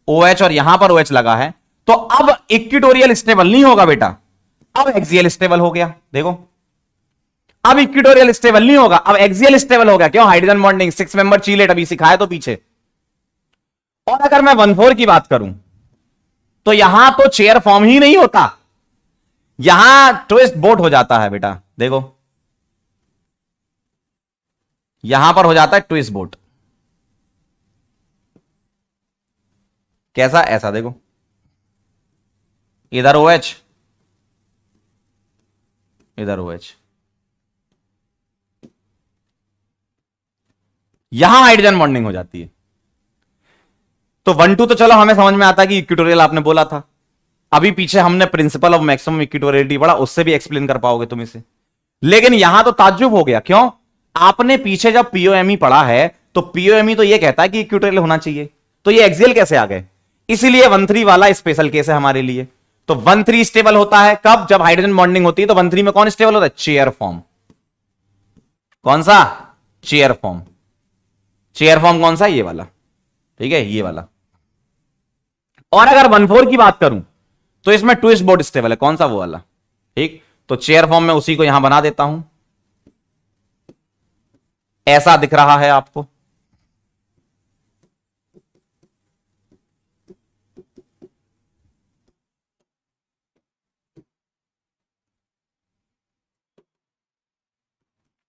Speaker 1: OH और यहां पर OH लगा है तो अब इक्वेटोरियल स्टेबल नहीं होगा बेटा, अब एक्सियल स्टेबल हो गया। देखो, अब इक्वेटोरियल स्टेबल नहीं होगा, अब एक्सियल स्टेबल हो गया। क्यों? हाइड्रोजन बॉन्डिंग, 6 मेंबर चीलेट अभी सिखाया तो पीछे। और अगर मैं 1 4 की बात करूं तो यहां तो चेयर फॉर्म ही नहीं होता, यहां ट्विस्ट बोट हो जाता है बेटा। देखो, यहां पर हो जाता है ट्विस्ट बोट। कैसा? ऐसा देखो, इधर OH, इधर OH, यहां हाइड्रोजन बॉन्डिंग हो जाती है। तो 1 2 तो चलो हमें समझ में आता है कि इक्वेटोरियल आपने बोला था। अभी पीछे हमने प्रिंसिपल ऑफ मैक्सिमम इक्वेटोरियलिटी पढ़ा, उससे भी एक्सप्लेन कर पाओगे तुम इसे। लेकिन यहां तो ताज्जुब हो गया। क्यों? आपने पीछे जब POME पढ़ा है तो POME तो यह कहता है कि इक्वेटोरियल होना चाहिए, तो ये एक्सियल कैसे आ गए? इसीलिए 1 3 वाला स्पेशल केस है हमारे लिए। तो 1 3 स्टेबल होता है कब? जब हाइड्रोजन बॉन्डिंग होती है। तो 1 3 में कौन स्टेबल होता है? Chair form. कौन सा? Chair form. चेयर फॉर्म कौन सा? ये वाला। ठीक है, ये वाला। और अगर 1 4 की बात करूं तो इसमें ट्विस्ट बोट स्टेबल है। कौन सा? वो वाला। ठीक, तो चेयर फॉर्म में उसी को यहां बना देता हूं। ऐसा दिख रहा है आपको।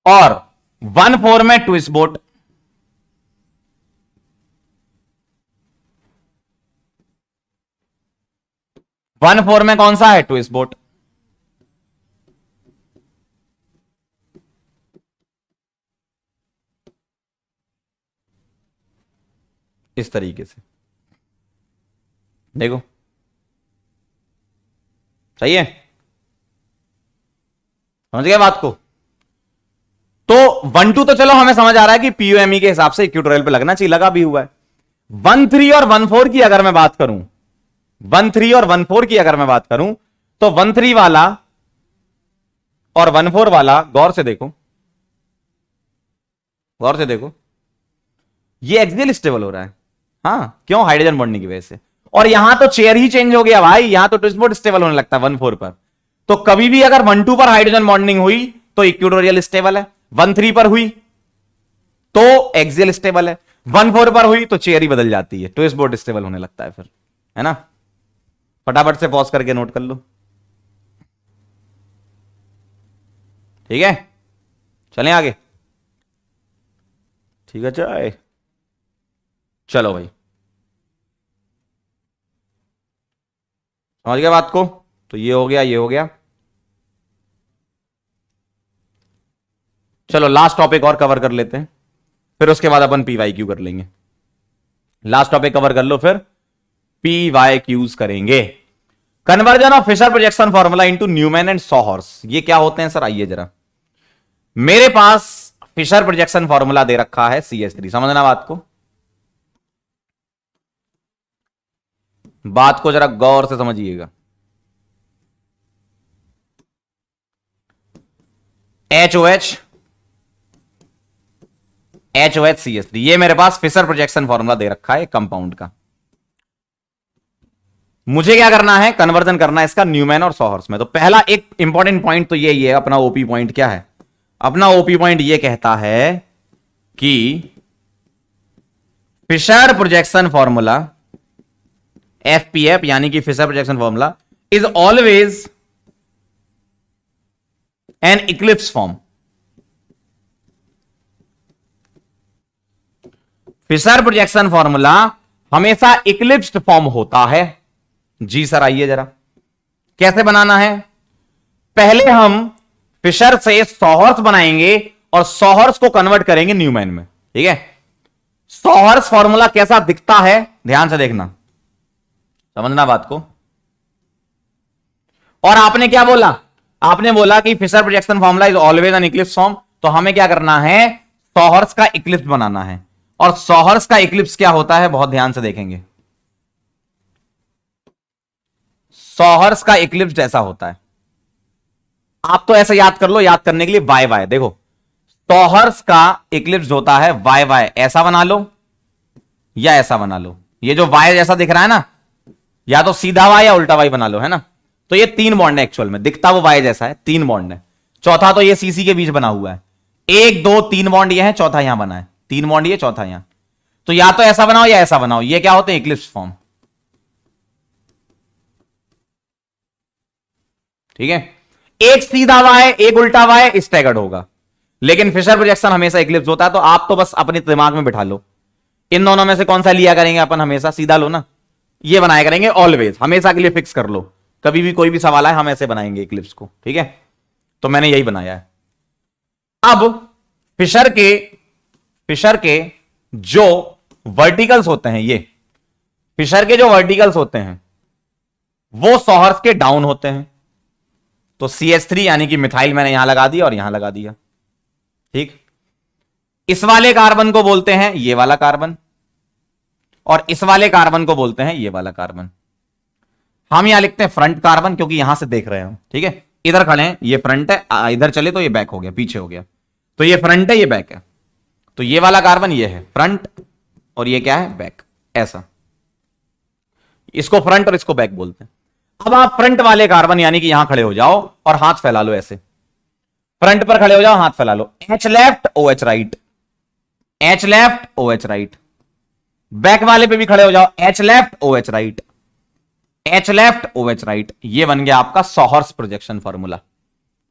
Speaker 1: और 1 4 में ट्विस्ट बोट, वन फोर में कौन सा है? Twist boat. इस तरीके से देखो, सही है? समझ गए बात को? तो 1 2 तो चलो हमें समझ आ रहा है कि POME के हिसाब से इक्वेटोरियल पे लगना चाहिए, लगा भी हुआ है। 1 3 और 1 4 की अगर मैं बात करूं, 1 3 और 1 4 की अगर मैं बात करूं, तो 1 3 वाला और 1 4 वाला गौर से देखो, गौर से देखो, ये एक्सियल स्टेबल हो रहा है। हाँ, क्यों? हाइड्रोजन बॉन्डिंग की वजह से। और यहां तो चेयर ही चेंज हो गया भाई, यहां तो ट्विस्ट बोट स्टेबल होने लगता है 1 4 पर। तो कभी भी अगर 1 2 पर हाइड्रोजन बॉन्डिंग हुई तो इक्वेटोरियल स्टेबल है, 1 3 पर हुई तो एक्सियल स्टेबल है, 1 4 पर हुई तो चेयर ही बदल जाती है, ट्विस्ट बोट स्टेबल होने लगता है फिर, है ना? फटाफट से पॉज करके नोट कर लो। ठीक है, चलें आगे। ठीक है, चलो भाई, समझ गया बात को? तो ये हो गया, ये हो गया। चलो लास्ट टॉपिक और कवर कर लेते हैं, फिर उसके बाद अपन PYQ कर लेंगे। लास्ट टॉपिक कवर कर लो, फिर PYQs करेंगे। Conversion of Fischer projection formula into Newman and sawhorse, ये क्या होते हैं सर? आइए जरा, मेरे पास फिशर प्रोजेक्शन फॉर्मूला दे रखा है CH3, समझना बात को। बात को जरा गौर से समझिएगा। HOH HOHCH3, ये मेरे पास फिशर प्रोजेक्शन फॉर्मूला दे रखा है कंपाउंड का। मुझे क्या करना है, कन्वर्जन करना है इसका न्यूमैन और सॉहर्स में। तो पहला एक इंपॉर्टेंट पॉइंट तो यही है, अपना ओपी पॉइंट क्या है, अपना ओपी पॉइंट ये कहता है कि फिशर प्रोजेक्शन फॉर्मूला FPF यानी कि Fischer projection formula is always an eclipse form. Fischer projection formula हमेशा इक्लिप्स्ड फॉर्म होता है। जी सर, आइए जरा कैसे बनाना है। पहले हम फिशर से सॉहर्स बनाएंगे और सॉहर्स को कन्वर्ट करेंगे न्यूमैन में। ठीक है, सॉहर्स फॉर्मूला कैसा दिखता है ध्यान से देखना, समझना बात को। और आपने क्या बोला, आपने बोला कि Fischer projection formula is always an eclipse form. तो हमें क्या करना है, सॉहर्स का इक्लिप्स बनाना है। और सॉहर्स का इक्लिप्स क्या होता है, बहुत ध्यान से देखेंगे। सॉहर्स का इक्लिप्स जैसा होता है, आप तो ऐसे याद कर लो, याद करने के लिए वाई वाई देखो, सॉहर्स का इक्लिप्स होता है वाई वाई, ऐसा बना लो या ऐसा बना लो। ये जो वाई जैसा दिख रहा है ना, या तो सीधा वाई या उल्टा वाई बना लो, है ना। तो ये 3 बॉन्ड है, एक्चुअल में दिखता वो वाई जैसा है, 3 बॉन्ड है। चौथा तो ये सीसी के बीच बना हुआ है, 1 2 3 बॉन्ड ये है, चौथा यहां बना है, 3 बॉन्ड ये, चौथा यहां। तो या तो ऐसा बनाओ या ऐसा बनाओ, ये क्या होते हैं, इक्लिप्स फॉर्म। ठीक है, एक सीधा वाई एक उल्टा वाई स्टैगर्ड होगा, लेकिन फिशर प्रोजेक्शन हमेशा इक्लिप्स होता है। तो आप तो बस अपने दिमाग में बिठा लो, इन दोनों में से कौन सा लिया करेंगे अपन, हमेशा सीधा लो ना, ये बनाया करेंगे ऑलवेज, हमेशा के लिए फिक्स कर लो। कभी भी कोई भी सवाल है हम ऐसे बनाएंगे इक्लिप्स को। ठीक है, तो मैंने यही बनाया है। अब फिशर के जो वर्टिकल्स होते हैं, ये फिशर के जो वर्टिकल्स होते हैं वो सॉहर्स के डाउन होते हैं। तो CH3 यानी कि मिथाइल मैंने यहां लगा दिया और यहां लगा दिया। ठीक, इस वाले कार्बन को बोलते हैं ये वाला कार्बन, और इस वाले कार्बन को बोलते हैं ये वाला कार्बन। हम यहां लिखते हैं फ्रंट कार्बन, क्योंकि यहां से देख रहे हो। ठीक है, इधर खड़े हैं, ये फ्रंट है, इधर चले तो ये बैक हो गया, पीछे हो गया। तो ये फ्रंट है, ये बैक है। तो ये वाला कार्बन ये है फ्रंट, और ये क्या है, बैक। ऐसा, इसको फ्रंट और इसको बैक बोलते हैं। अब आप फ्रंट वाले कार्बन यानी कि यहां खड़े हो जाओ और हाथ फैला लो, ऐसे फ्रंट पर खड़े हो जाओ, हाथ फैला लो, H left OH right, H left OH right. Back वाले पे भी खड़े हो जाओ, H left OH right, H left OH right. ये बन गया आपका सॉहर्स प्रोजेक्शन फॉर्मूला।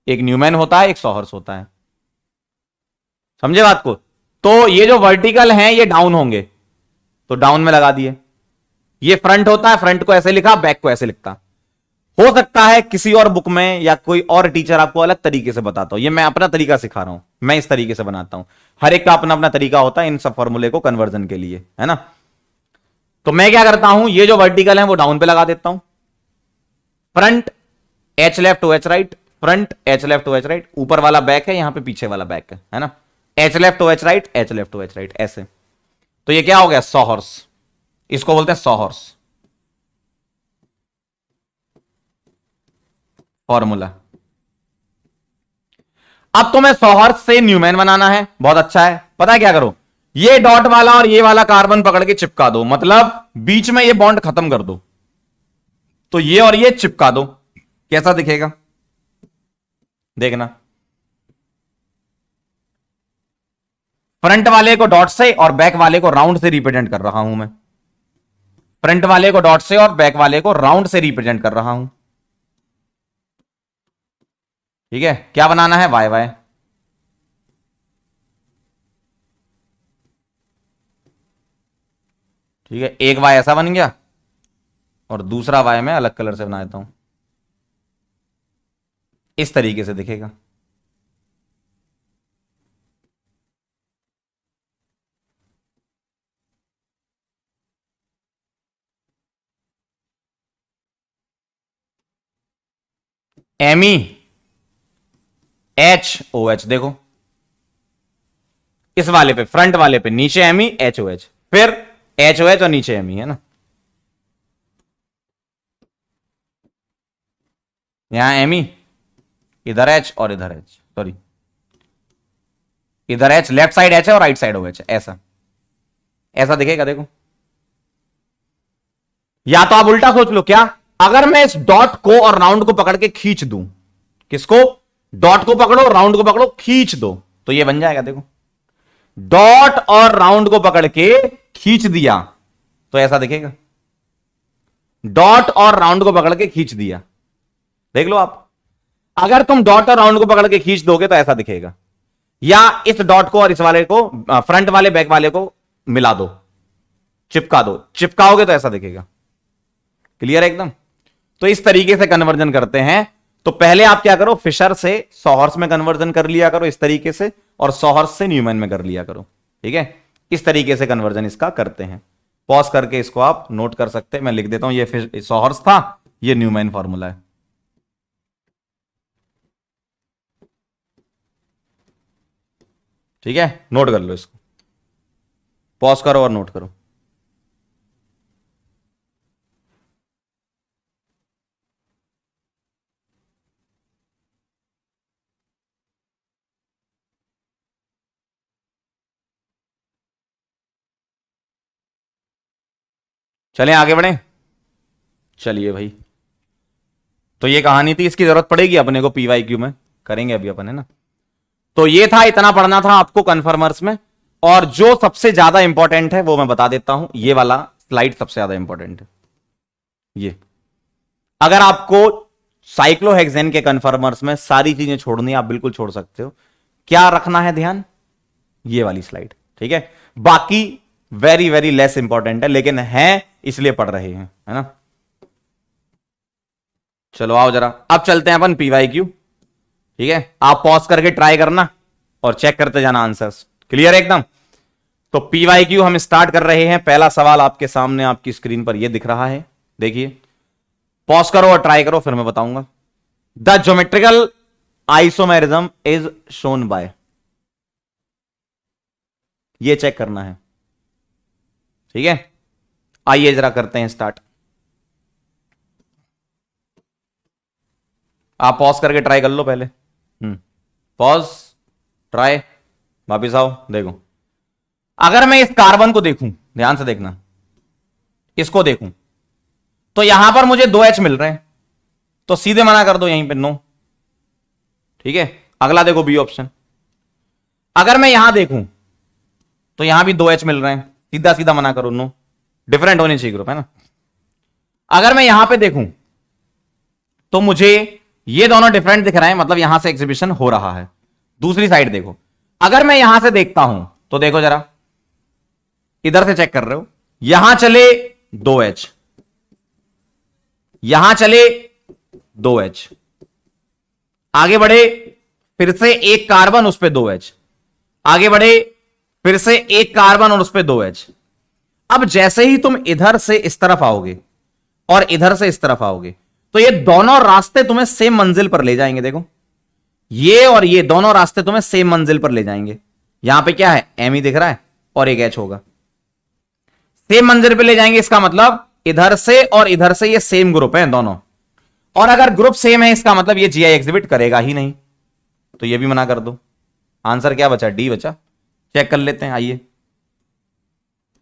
Speaker 1: एक न्यूमैन होता है, एक सॉहर्स होता है, समझे बात को। तो ये जो वर्टिकल हैं ये डाउन होंगे, तो डाउन में लगा दिए। ये फ्रंट होता है, फ्रंट को ऐसे लिखा, बैक को ऐसे लिखता। हो सकता है किसी और बुक में या कोई और टीचर आपको अलग तरीके से बताता हूं, ये मैं अपना तरीका सिखा रहा हूं, मैं इस तरीके से बनाता हूं। हर एक का अपना अपना तरीका होता है इन सब फॉर्मूले को कन्वर्जन के लिए, है ना। तो मैं क्या करता हूं, ये जो वर्टिकल है वो डाउन पे लगा देता हूं, front H left OH right, front H left OH right, ऊपर वाला बैक है, यहां पे पीछे वाला बैक है ना। H left OH right, H left OH right, ऐसे। तो ये क्या हो गया, सॉहर्स, इसको बोलते हैं सॉहर्स फॉर्मूला। अब तुम्हें सॉहर्स से न्यूमैन बनाना है, बहुत अच्छा है। पता है क्या करो, ये डॉट वाला और ये वाला कार्बन पकड़ के चिपका दो, मतलब बीच में ये बॉन्ड खत्म कर दो। तो ये और ये चिपका दो, कैसा दिखेगा देखना। फ्रंट वाले को डॉट से और बैक वाले को राउंड से रिप्रेजेंट कर रहा हूं मैं, फ्रंट वाले को डॉट से और बैक वाले को राउंड से रिप्रेजेंट कर रहा हूं। ठीक है, क्या बनाना है, वाई वाई। ठीक है, एक वाई ऐसा बन गया और दूसरा वाई मैं अलग कलर से बना देता हूं, इस तरीके से दिखेगा। MEHOH देखो, इस वाले पे फ्रंट वाले पे नीचे MEHOH, फिर HOH और नीचे ME, है ना। यहां एमी, इधर एच और इधर एच, सॉरी इधर एच, लेफ्ट साइड एच है और राइट साइड ओ एच, ऐसा ऐसा दिखेगा। देखो, या तो आप उल्टा सोच लो, क्या अगर मैं इस डॉट को और राउंड को पकड़ के खींच दूं, किसको, डॉट को पकड़ो, राउंड को पकड़ो, खींच दो, तो ये बन जाएगा। देखो, डॉट और राउंड को पकड़ के खींच दिया तो ऐसा दिखेगा। डॉट और राउंड को पकड़ के खींच दिया, देख लो आप, अगर तुम डॉट और राउंड को पकड़ के खींच दोगे तो ऐसा दिखेगा। या इस डॉट को और इस वाले को, फ्रंट वाले बैक वाले को मिला दो, चिपका दो, चिपकाओगे तो ऐसा दिखेगा। क्लियर है एकदम। तो इस तरीके से कन्वर्जन करते हैं। तो पहले आप क्या करो, फिशर से सॉहर्स में कन्वर्जन कर लिया करो इस तरीके से, और सॉहर्स से न्यूमैन में कर लिया करो। ठीक है, इस तरीके से कन्वर्जन इसका करते हैं। पॉज करके इसको आप नोट कर सकते हैं, मैं लिख देता हूं, ये सॉहर्स था, ये न्यूमैन फॉर्मूला है। ठीक है, नोट कर लो इसको, पॉज करो और नोट करो। चलें आगे बढ़े, चलिए भाई। तो ये कहानी थी, इसकी जरूरत पड़ेगी अपने को पीवाईक्यू में, करेंगे अभी अपन, है ना। तो ये था, इतना पढ़ना था आपको कन्फर्मर्स में। और जो सबसे ज्यादा इंपॉर्टेंट है वो मैं बता देता हूं, ये वाला स्लाइड सबसे ज्यादा इंपॉर्टेंट है। ये अगर आपको साइक्लोहेक्सेन के कन्फर्मर्स में सारी चीजें छोड़नी है, आप बिल्कुल छोड़ सकते हो। क्या रखना है ध्यान, ये वाली स्लाइड। ठीक है, बाकी वेरी वेरी लेस इंपॉर्टेंट है, लेकिन है इसलिए पढ़ रहे हैं, है ना। चलो आओ जरा, अब चलते हैं अपन पीवाईक्यू। ठीक है, आप पॉज करके ट्राई करना और चेक करते जाना आंसर्स। क्लियर है एकदम। तो पीवाईक्यू हम स्टार्ट कर रहे हैं। पहला सवाल आपके सामने आपकी स्क्रीन पर ये दिख रहा है, देखिए, पॉज करो और ट्राई करो, फिर मैं बताऊंगा। The geometrical isomerism is shown by, ये चेक करना है। ठीक है, आइए जरा करते हैं स्टार्ट। आप पॉज करके ट्राई कर लो पहले। पॉज, ट्राई, वापिस आओ। देखो, अगर मैं इस कार्बन को देखूं, ध्यान से देखना, इसको देखूं, तो यहां पर मुझे 2H मिल रहे हैं, तो सीधे मना कर दो यहीं पे, नो। ठीक है, अगला देखो बी ऑप्शन। अगर मैं यहां देखूं तो यहां भी 2H मिल रहे हैं, सीधा सीधा मना करो, नो, डिफरेंट होने चाहिए ग्रुप, है ना। अगर मैं यहां पे देखूं तो मुझे ये दोनों डिफरेंट दिख रहे हैं, मतलब यहां से एग्जीबिशन हो रहा है। दूसरी साइड देखो, अगर मैं यहां से देखता हूं तो देखो जरा, इधर से चेक कर रहे हो, यहां चले 2H, यहां चले 2H, आगे बढ़े फिर से एक कार्बन, उस पे 2H, आगे बढ़े फिर से एक कार्बन और उस पे 2H। अब जैसे ही तुम इधर से इस तरफ आओगे और इधर से इस तरफ आओगे, तो ये दोनों रास्ते तुम्हें सेम मंजिल पर ले जाएंगे। देखो, ये और ये दोनों रास्ते तुम्हें सेम मंजिल पर ले जाएंगे। यहां पे क्या है, एम ही दिख रहा है और एक H होगा, सेम मंजिल पर ले जाएंगे। इसका मतलब इधर से और इधर से ये सेम ग्रुप है दोनों, और अगर ग्रुप सेम है इसका मतलब ये जीआई एग्जिबिट करेगा ही नहीं, तो ये भी मना कर दो। आंसर क्या बचा, डी बचा। चेक कर लेते हैं, आइए,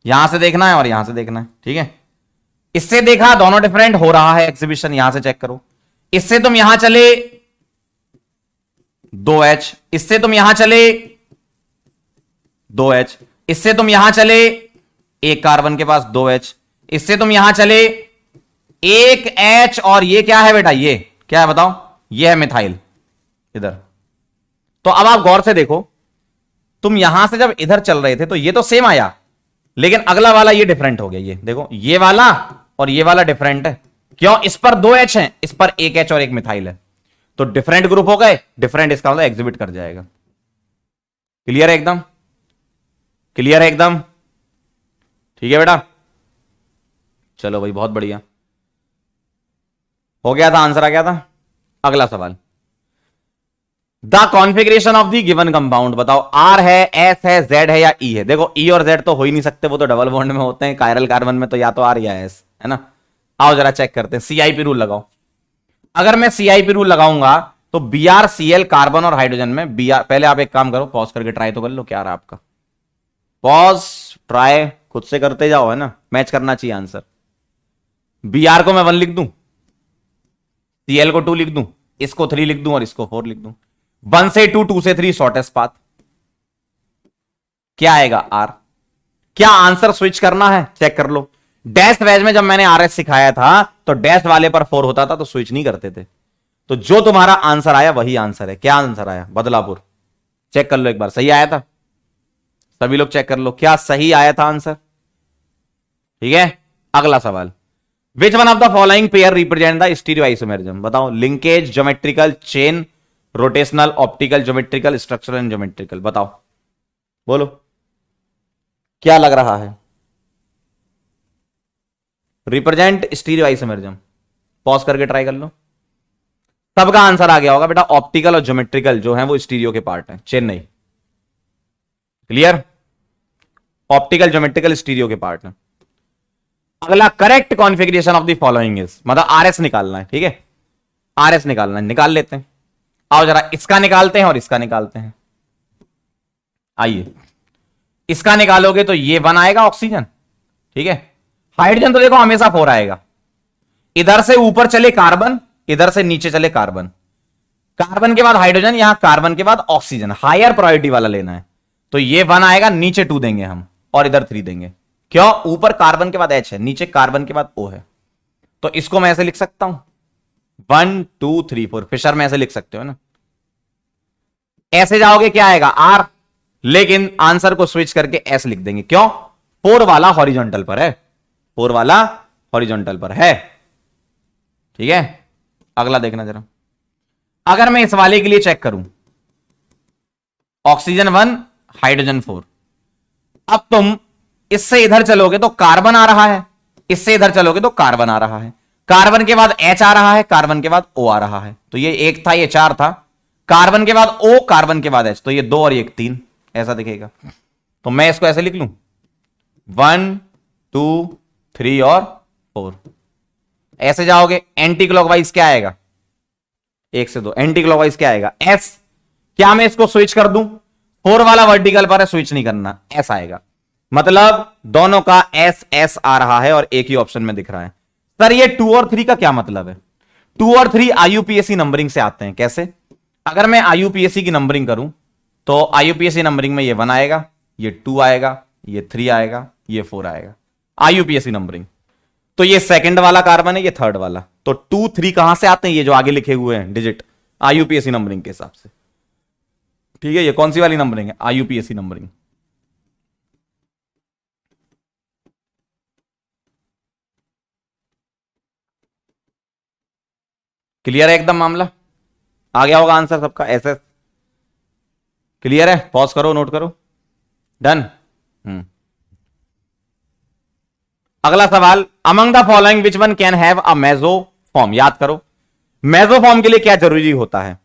Speaker 1: यहां से देखना है और यहां से देखना है। ठीक है, इससे देखा दोनों डिफरेंट हो रहा है एग्जीबिशन, यहां से चेक करो। इससे तुम यहां चले 2H, इससे तुम यहां चले 2H, इससे तुम यहां चले एक कार्बन के पास 2H, इससे तुम यहां चले एक H, और ये क्या है बेटा, ये क्या है बताओ, ये है मिथाइल इधर। तो अब आप गौर से देखो, तुम यहां से जब इधर चल रहे थे तो ये तो सेम आया, लेकिन अगला वाला ये डिफरेंट हो गया। ये देखो, ये वाला और ये वाला डिफरेंट है। क्यों, इस पर 2H है, इस पर एक H और एक मिथाइल है, तो डिफरेंट ग्रुप हो गए, डिफरेंट इसका मतलब एग्जिबिट कर जाएगा। क्लियर है एकदम, क्लियर है एकदम। ठीक है बेटा, चलो भाई, बहुत बढ़िया हो गया था, आंसर आ गया था। अगला सवाल, the configuration of the given compound बताओ। आर है, एस है, जेड है या ई है। देखो, ई और जेड तो हो ही नहीं सकते, वो तो डबल बॉन्ड में होते हैं। कायरल कार्बन में तो या तो आर या एस, है ना। आओ जरा चेक करते हैं, CIP रूल लगाओ। अगर मैं CIP रूल लगाऊंगा तो BrCl कार्बन और हाइड्रोजन में Br, पहले आप एक काम करो, पॉज करके ट्राई तो कर लो क्या रहा आपका, पॉज ट्राई खुद से करते जाओ, है ना, मैच करना चाहिए आंसर। Br को मैं 1 लिख दूं, Cl को 2 लिख दूं, इसको 3 लिख दूं और इसको 4 लिख दूं। 1 से 2, 2 से 3 शॉर्टेस्ट पाथ, क्या आएगा R। क्या आंसर स्विच करना है, चेक कर लो। डैश वैज में जब मैंने RS सिखाया था तो डैश वाले पर 4 होता था तो स्विच नहीं करते थे। तो जो तुम्हारा आंसर आया वही आंसर है। क्या आंसर आया, बदलापुर। चेक कर लो एक बार, सही आया था, सभी लोग चेक कर लो क्या सही आया था आंसर। ठीक है, अगला सवाल, which one of the following pair represent the stereo isomerism. बताओ, linkage, geometrical, chain, rotational, optical, geometrical, structural and geometrical. बताओ, बोलो क्या लग रहा है, रिप्रेजेंट स्टीरियो आइसोमेरिज्म। पॉज करके ट्राई कर लो, सबका आंसर आ गया होगा बेटा। ऑप्टिकल और ज्योमेट्रिकल जो है वो स्टीरियो के पार्ट है, चेन नहीं। क्लियर, ऑप्टिकल ज्योमेट्रिकल स्टीरियो के पार्ट है। अगला, correct configuration of the following is, मतलब RS निकालना है। ठीक है, RS निकालना है, निकाल लेते हैं। आओ जरा इसका निकालते हैं और इसका निकालते हैं। आइए, इसका निकालोगे तो ये 1 आएगा ऑक्सीजन। ठीक है, हाइड्रोजन तो देखो हमेशा 4 आएगा। इधर से ऊपर चले कार्बन, इधर से नीचे चले कार्बन, कार्बन के बाद हाइड्रोजन, यहां कार्बन के बाद ऑक्सीजन, हायर प्रायोरिटी वाला लेना है। तो ये 1 आएगा, नीचे 2 देंगे हम और इधर 3 देंगे। क्यों, ऊपर कार्बन के बाद H है, नीचे कार्बन के बाद O है। तो इसको मैं ऐसे लिख सकता हूं 1 2 3 4, फिशर में ऐसे लिख सकते हो ना। ऐसे जाओगे क्या आएगा R, लेकिन आंसर को स्विच करके S लिख देंगे। क्यों, 4 वाला हॉरिजॉन्टल पर है, 4 वाला हॉरिजॉन्टल पर है। ठीक है, अगला देखना जरा। अगर मैं इस वाले के लिए चेक करूं, ऑक्सीजन 1 हाइड्रोजन 4, अब तुम इससे इधर चलोगे तो कार्बन आ रहा है, इससे इधर चलोगे तो कार्बन आ रहा है, कार्बन के बाद H आ रहा है, कार्बन के बाद O आ रहा है। तो ये 1 था, ये 4 था, कार्बन के बाद O, कार्बन के बाद H, तो ये 2 और ये 3 ऐसा दिखेगा। तो मैं इसको ऐसे लिख लूं 1 2 3 और 4। ऐसे जाओगे एंटी क्लॉकवाइज क्या आएगा, 1 से 2, एंटी क्लॉकवाइज क्या आएगा S। क्या मैं इसको स्विच कर दूं, 4 वाला वर्टिकल पर है, स्विच नहीं करना, S आएगा। मतलब दोनों का S S आ रहा है और एक ही ऑप्शन में दिख रहा है। सर ये 2 और 3 का क्या मतलब है, 2 और 3 IUPAC नंबरिंग से आते हैं। कैसे, अगर मैं IUPAC की नंबरिंग करूं तो IUPAC नंबरिंग में ये 1 आएगा, ये 2 आएगा, ये 3 आएगा, ये 4 आएगा, IUPAC नंबरिंग। तो ये सेकंड वाला कार्बन है, ये थर्ड वाला, तो 2 3 कहां से आते हैं, ये जो आगे लिखे हुए हैं डिजिट, IUPAC नंबरिंग के हिसाब से। ठीक है, ये कौन सी वाली नंबरिंग है, IUPAC नंबरिंग। क्लियर है एकदम मामला, आ गया होगा आंसर सबका। SS क्लियर है, पॉज करो, नोट करो, डन। अगला सवाल, among the following which one can have a mesoform. याद करो, मेसोफॉर्म के लिए क्या जरूरी होता है,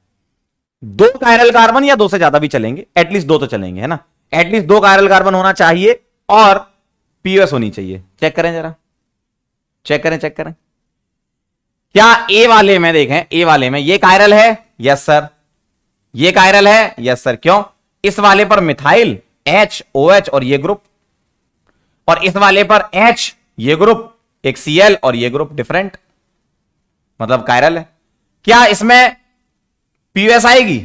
Speaker 1: 2 कायरल कार्बन या 2 से ज्यादा भी चलेंगे, एटलीस्ट 2 तो चलेंगे, है ना। एटलीस्ट 2 कायरल कार्बन होना चाहिए और POS होनी चाहिए। चेक करें जरा, चेक करें, चेक करें। क्या A वाले में देखें, A वाले में ये कायरल है, यस सर, ये कायरल है, यस सर। क्यों, इस वाले पर मिथाइल H OH और ये ग्रुप, और इस वाले पर H ये ग्रुप, एक Cl और ये ग्रुप डिफरेंट, मतलब कायरल है। क्या इसमें POS आएगी,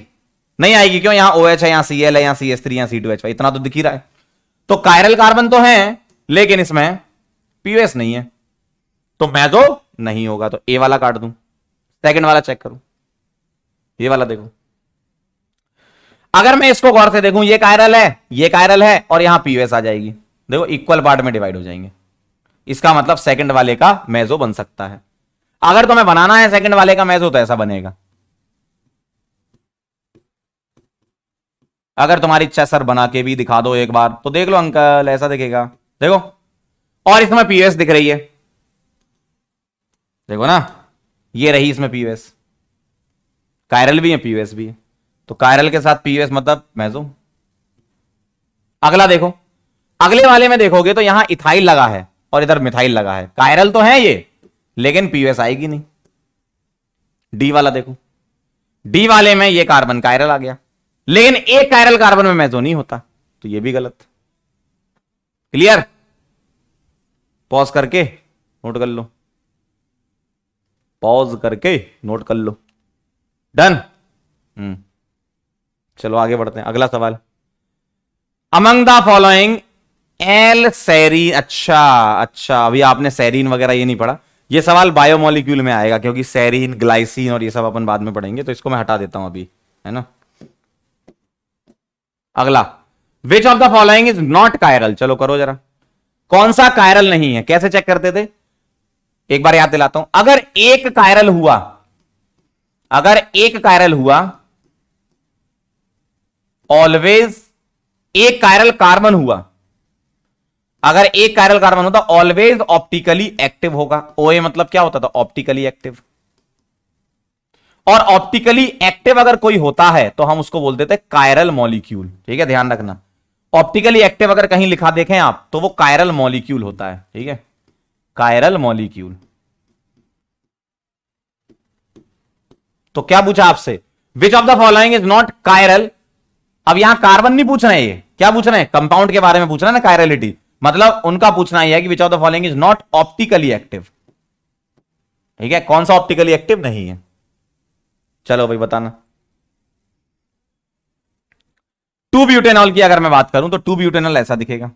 Speaker 1: नहीं आएगी। क्यों, यहां OH है, यहां Cl है, यहां CH3, यहां C2H, इतना तो दिख ही रहा है। तो कायरल कार्बन तो है लेकिन इसमें POS नहीं है, तो मेसो नहीं होगा। तो A वाला काट दूं, सेकंड वाला चेक करूं, ये वाला देखो। अगर मैं इसको गौर से देखूं, ये कायरल है, ये कायरल है, और यहां POS आ जाएगी। देखो इक्वल पार्ट में डिवाइड हो जाएंगे, इसका मतलब सेकंड वाले का मेसो बन सकता है। अगर तुम्हें बनाना है सेकंड वाले का मेसो तो ऐसा बनेगा। अगर तुम्हारी इच्छा सर बना के भी दिखा दो एक बार, तो देख लो अंकल, ऐसा दिखेगा, देखो। और इसमें POS दिख रही है, देखो ना, ये रही इसमें POS, कायरल भी है POS भी है, तो कायरल के साथ POS मतलब मेसो। अगला देखो, अगले वाले में देखोगे तो यहां इथाइल लगा है और इधर मिथाइल लगा है, कायरल तो है ये लेकिन POS आएगी नहीं। डी वाला देखो, डी वाले में ये कार्बन कायरल आ गया, लेकिन एक कायरल कार्बन में मेसो नहीं होता, तो ये भी गलत। क्लियर? पॉज करके नोट कर लो, पॉज करके नोट कर लो। डन। चलो आगे बढ़ते हैं, अगला सवाल। Among the following L serine. अच्छा, अभी आपने सेरीन वगैरह ये नहीं पढ़ा, ये सवाल बायोमोलिक्यूल में आएगा, क्योंकि सेरीन, ग्लाइसिन और ये सब अपन बाद में पढ़ेंगे, तो इसको मैं हटा देता हूं अभी, है ना। अगला, which of the following is not chiral. चलो करो जरा, कौन सा कायरल नहीं है, कैसे चेक करते थे, एक बार याद दिलाता हूं। अगर एक कायरल हुआ, ऑलवेज एक कायरल कार्बन हुआ, अगर एक कायरल कार्बन होता ऑलवेज ऑप्टिकली एक्टिव होगा। ओए मतलब क्या होता था, ऑप्टिकली एक्टिव। और ऑप्टिकली एक्टिव अगर कोई होता है तो हम उसको बोलते थे कायरल मॉलिक्यूल। ठीक है, ध्यान रखना, ऑप्टिकली एक्टिव अगर कहीं लिखा देखें आप तो वो कायरल मॉलिक्यूल होता है। ठीक है, कायरल मॉलिक्यूल। तो क्या पूछा आपसे, which of the following is not chiral. अब यहां कार्बन नहीं पूछना है, ये क्या पूछना है, कंपाउंड के बारे में पूछना है ना, कायरलिटी, मतलब उनका पूछना है कि which of the following is not optically active. ठीक है, कौन सा ऑप्टिकली एक्टिव नहीं है। चलो भाई बताना। 2 ब्यूटेनॉल की अगर मैं बात करूं तो 2 ब्यूटेनॉल ऐसा दिखेगा।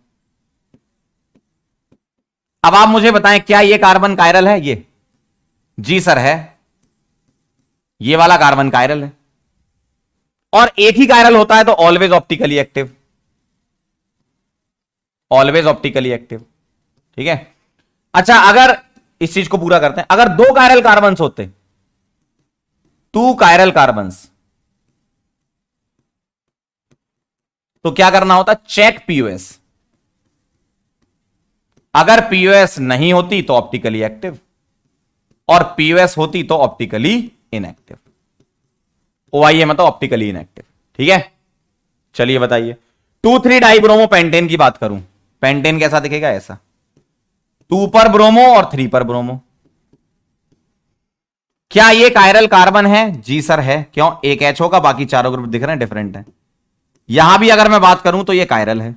Speaker 1: अब आप मुझे बताएं, क्या ये कार्बन कायरल है? ये जी सर है, ये वाला कार्बन कायरल है, और एक ही कायरल होता है तो always optically active, always optically active. ठीक है, अच्छा अगर इस चीज को पूरा करते हैं, अगर 2 कायरल कार्बन्स होते, 2 कायरल कार्बन्स, तो क्या करना होता, चेक पीओएस। अगर पीओएस नहीं होती तो ऑप्टिकली एक्टिव, और पीओएस होती तो ऑप्टिकली इनएक्टिव। ओआईए मतलब ऑप्टिकली इनएक्टिव। ठीक है, चलिए बताइए। 2,3 डाइब्रोमो पेंटेन की बात करूं, पेंटेन कैसा दिखेगा, ऐसा 2 पर ब्रोमो और 3 पर ब्रोमो। क्या ये कायरल कार्बन है? जी सर है। क्यों? एक एच होगा, बाकी चारों ग्रुप दिख रहे हैं डिफरेंट है। यहां भी अगर मैं बात करूं तो ये कायरल है।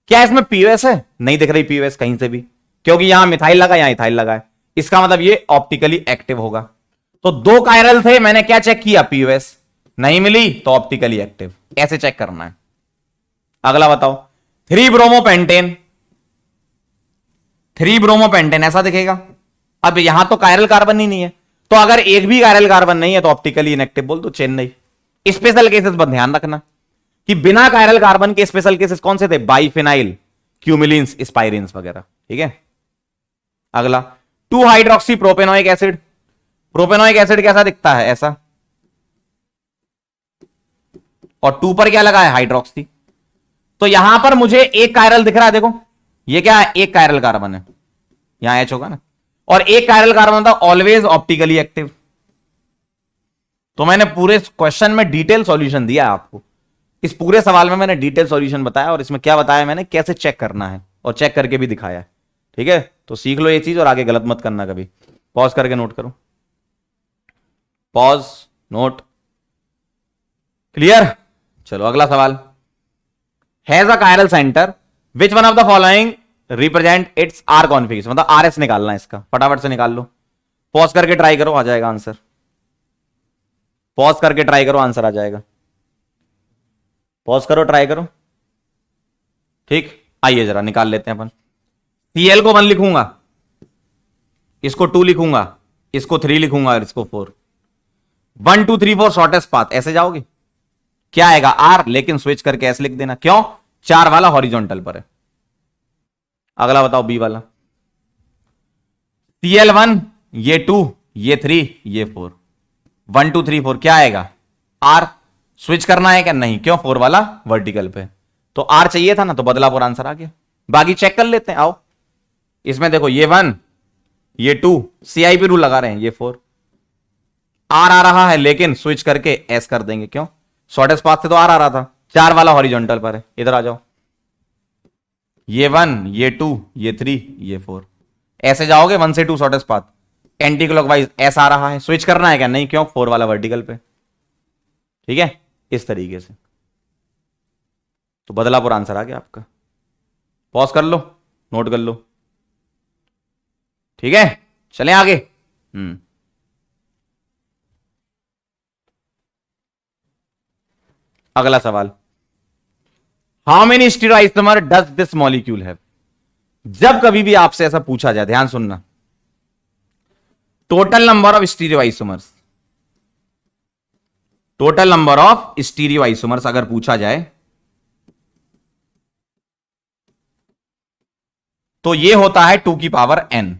Speaker 1: क्या इसमें पीओएस है? नहीं दिख रही पीओएस कहीं से भी, क्योंकि यहां मिथाइल लगा, यहां इथाइल लगा है, इसका मतलब ये ऑप्टिकली एक्टिव होगा। तो 2 कायरल थे, मैंने क्या चेक किया, पीओएस नहीं मिली तो ऑप्टिकली एक्टिव, ऐसे चेक करना है। अगला बताओ, 3 ब्रोमो पेंटेन, 3 ब्रोमो पेंटेन ऐसा दिखेगा। अब यहां तो कायरल कार्बन ही नहीं है, तो अगर एक भी कायरल कार्बन नहीं है तो ऑप्टिकली इनएक्टिव बोल दो, चेन्नई। स्पेशल केसेस पर ध्यान रखना कि बिना कायरल कार्बन के स्पेशल केसेस कौन से थे, बाइफिनाइल, क्यूमिलिन्स, स्पाइरिन्स वगैरह। ठीक है, अगला 2 hydroxy propanoic acid. Propanoic acid कैसा दिखता है, ऐसा, और 2 पर क्या लगा है, हाइड्रोक्सी। तो यहां पर मुझे एक कायरल दिख रहा है, देखो ये क्या है, एक कायरल कार्बन है, यहां एच होगा ना, और एक कायरल कार्बन था ऑलवेज ऑप्टिकली एक्टिव। तो मैंने पूरे क्वेश्चन में डिटेल सॉल्यूशन दिया आपको, इस पूरे सवाल में मैंने डिटेल सॉल्यूशन बताया, और इसमें क्या बताया मैंने, कैसे चेक करना है, और चेक करके भी दिखाया है। ठीक है, तो सीख लो ये चीज और आगे गलत मत करना कभी। पॉज करके नोट करो, पॉज, नोट, क्लियर। चलो अगला सवाल, has a chiral centre, which one of the following represent its R configuration. मतलब आरएस निकालना है इसका, फटाफट से निकाल लो, पॉज करके ट्राई करो, आ जाएगा आंसर। पॉज करके ट्राई करो, आंसर आ जाएगा। पॉज करो, ट्राई करो। ठीक, आइए जरा निकाल लेते हैं अपन। सीएल को 1 लिखूंगा, इसको 2 लिखूंगा, इसको 3 लिखूंगा और इसको 4। 1 2 3 4 शॉर्टेस्ट पाथ, ऐसे जाओगे, क्या आएगा, आर, लेकिन स्विच करके ऐसे लिख देना। क्यों? 4 वाला हॉरिजॉन्टल पर है। अगला बताओ, बी वाला, CL1, ये 2, ये 3, ये 4, 1 2 3 4, क्या आएगा, आर। स्विच करना है क्या? नहीं, क्यों, 4 वाला वर्टिकल पे, तो आर चाहिए था ना, तो बदलापुर आंसर आ गया। बाकी चेक कर लेते हैं, आओ। इसमें देखो, ये 1, ये 2, CIP रूल लगा रहे हैं, ये 4, आर आ रहा है, लेकिन स्विच करके एस कर देंगे। क्यों? शॉर्टेस्ट पाथ से तो आर आ रहा था, 4 वाला हॉरिजॉन्टल पर है। इधर आ जाओ, ये 1, ये 2, ये 3, ये 4, ऐसे जाओगे 1 से 2 shortest path, anti clockwise S आ रहा है, स्विच करना है क्या? नहीं, क्यों? 4 वाला वर्टिकल पे, ठीक है, इस तरीके से। तो बदलापुर आंसर आ गया आपका। पॉज कर लो, नोट कर लो, ठीक है, चलें आगे। अगला सवाल, how many stereoisomer does this molecule have? जब कभी भी आपसे ऐसा पूछा जाए, ध्यान सुनना, total number of stereoisomers, total number of stereoisomers अगर पूछा जाए तो ये होता है 2 की पावर n।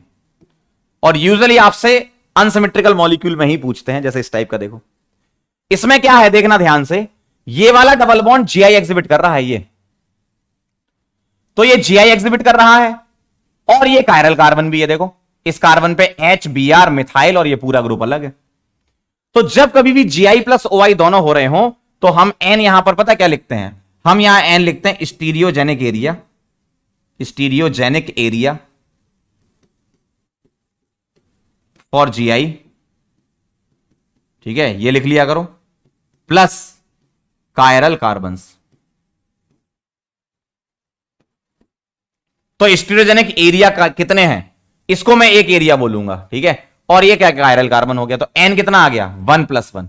Speaker 1: और यूजुअली आपसे अनसिमेट्रिकल मॉलिक्यूल में ही पूछते हैं, जैसे इस टाइप का देखो। इसमें क्या है देखना ध्यान से, ये वाला डबल बॉन्ड जीआई एग्जिबिट कर रहा है, ये तो ये जीआई एग्जिबिट कर रहा है, और ये कायरल कार्बन भी है, देखो इस कार्बन पे एच बी आर मिथाइल, और ये पूरा ग्रुप अलग है। तो जब कभी भी जीआई प्लस ओआई दोनों हो रहे हो तो हम एन यहां पर पता क्या लिखते हैं? हम यहां एन लिखते हैं stereogenic area, stereogenic area for GI, ठीक है, ये लिख लिया करो, प्लस कायरल कार्बन्स। तो स्टीरियोजेनिक एरिया का कितने हैं? इसको मैं एक एरिया बोलूंगा, ठीक है, और ये क्या कायरल कार्बन हो गया, तो एन कितना आ गया? 1+1,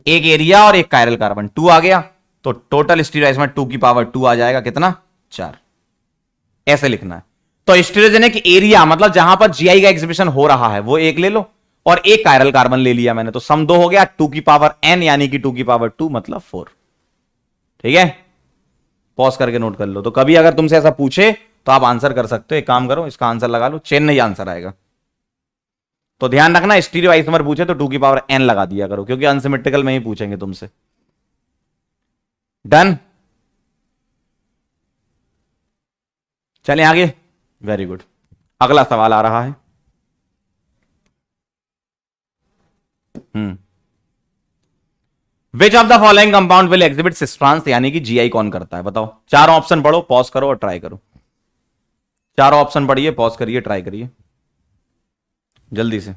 Speaker 1: एक एरिया और एक कायरल कार्बन 2 आ गया, तो टोटल स्टीरियोआइसोमर 2 की पावर 2 आ जाएगा, कितना? 4। ऐसे लिखना है। तो स्टीरियोजेनिक एरिया मतलब जहां पर जीआई का एग्जिबिशन हो रहा है वो एक ले लो, और एक कायरल कार्बन ले लिया मैंने, तो सम 2 हो गया, 2 की पावर n यानी कि 2 की पावर 2 मतलब 4, ठीक है। पॉज करके नोट कर लो। तो कभी अगर तुमसे ऐसा पूछे तो आप आंसर कर सकते हो, एक काम करो, इसका आंसर लगा लो, चेन्नई आंसर आएगा। तो ध्यान रखना, स्टीरियो आइसोमर पूछे तो 2 की पावर n लगा दिया करो, क्योंकि अनसिमेट्रिकल में ही पूछेंगे तुमसे। डन, चलें आगे। वेरी गुड, अगला सवाल आ रहा है। Which of the following compound will exhibit cis-trans, यानी कि जीआई कौन करता है? बताओ, चारों ऑप्शन पढ़ो, पॉज करो और ट्राई करो। चारों ऑप्शन पढ़िए, पॉज करिए, ट्राई करिए जल्दी से।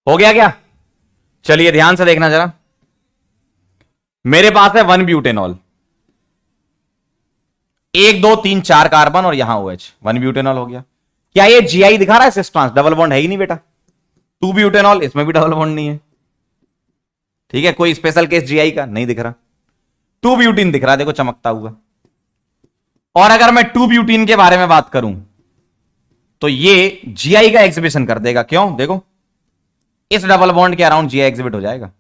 Speaker 1: हो गया क्या? चलिए ध्यान से देखना जरा, मेरे पास है 1 ब्यूटेनॉल, 1 2 3 4 कार्बन और यहां OH, 1 ब्यूटेनॉल हो गया। क्या ये जीआई दिखा रहा है सिस्ट्रांस? डबल बॉन्ड है ही नहीं बेटा। 2 ब्यूटेनॉल, इसमें भी डबल बॉन्ड नहीं है, ठीक है, कोई स्पेशल केस जीआई का नहीं दिख रहा। 2 ब्यूटीन दिख रहा है, देखो चमकता हुआ। और अगर मैं 2 ब्यूटीन के बारे में बात करूं तो ये जीआई का एग्जिबिशन कर देगा, क्यों? देखो इस डबल बॉन्ड के अराउंड जीआई एग्जिबिट हो जाएगा,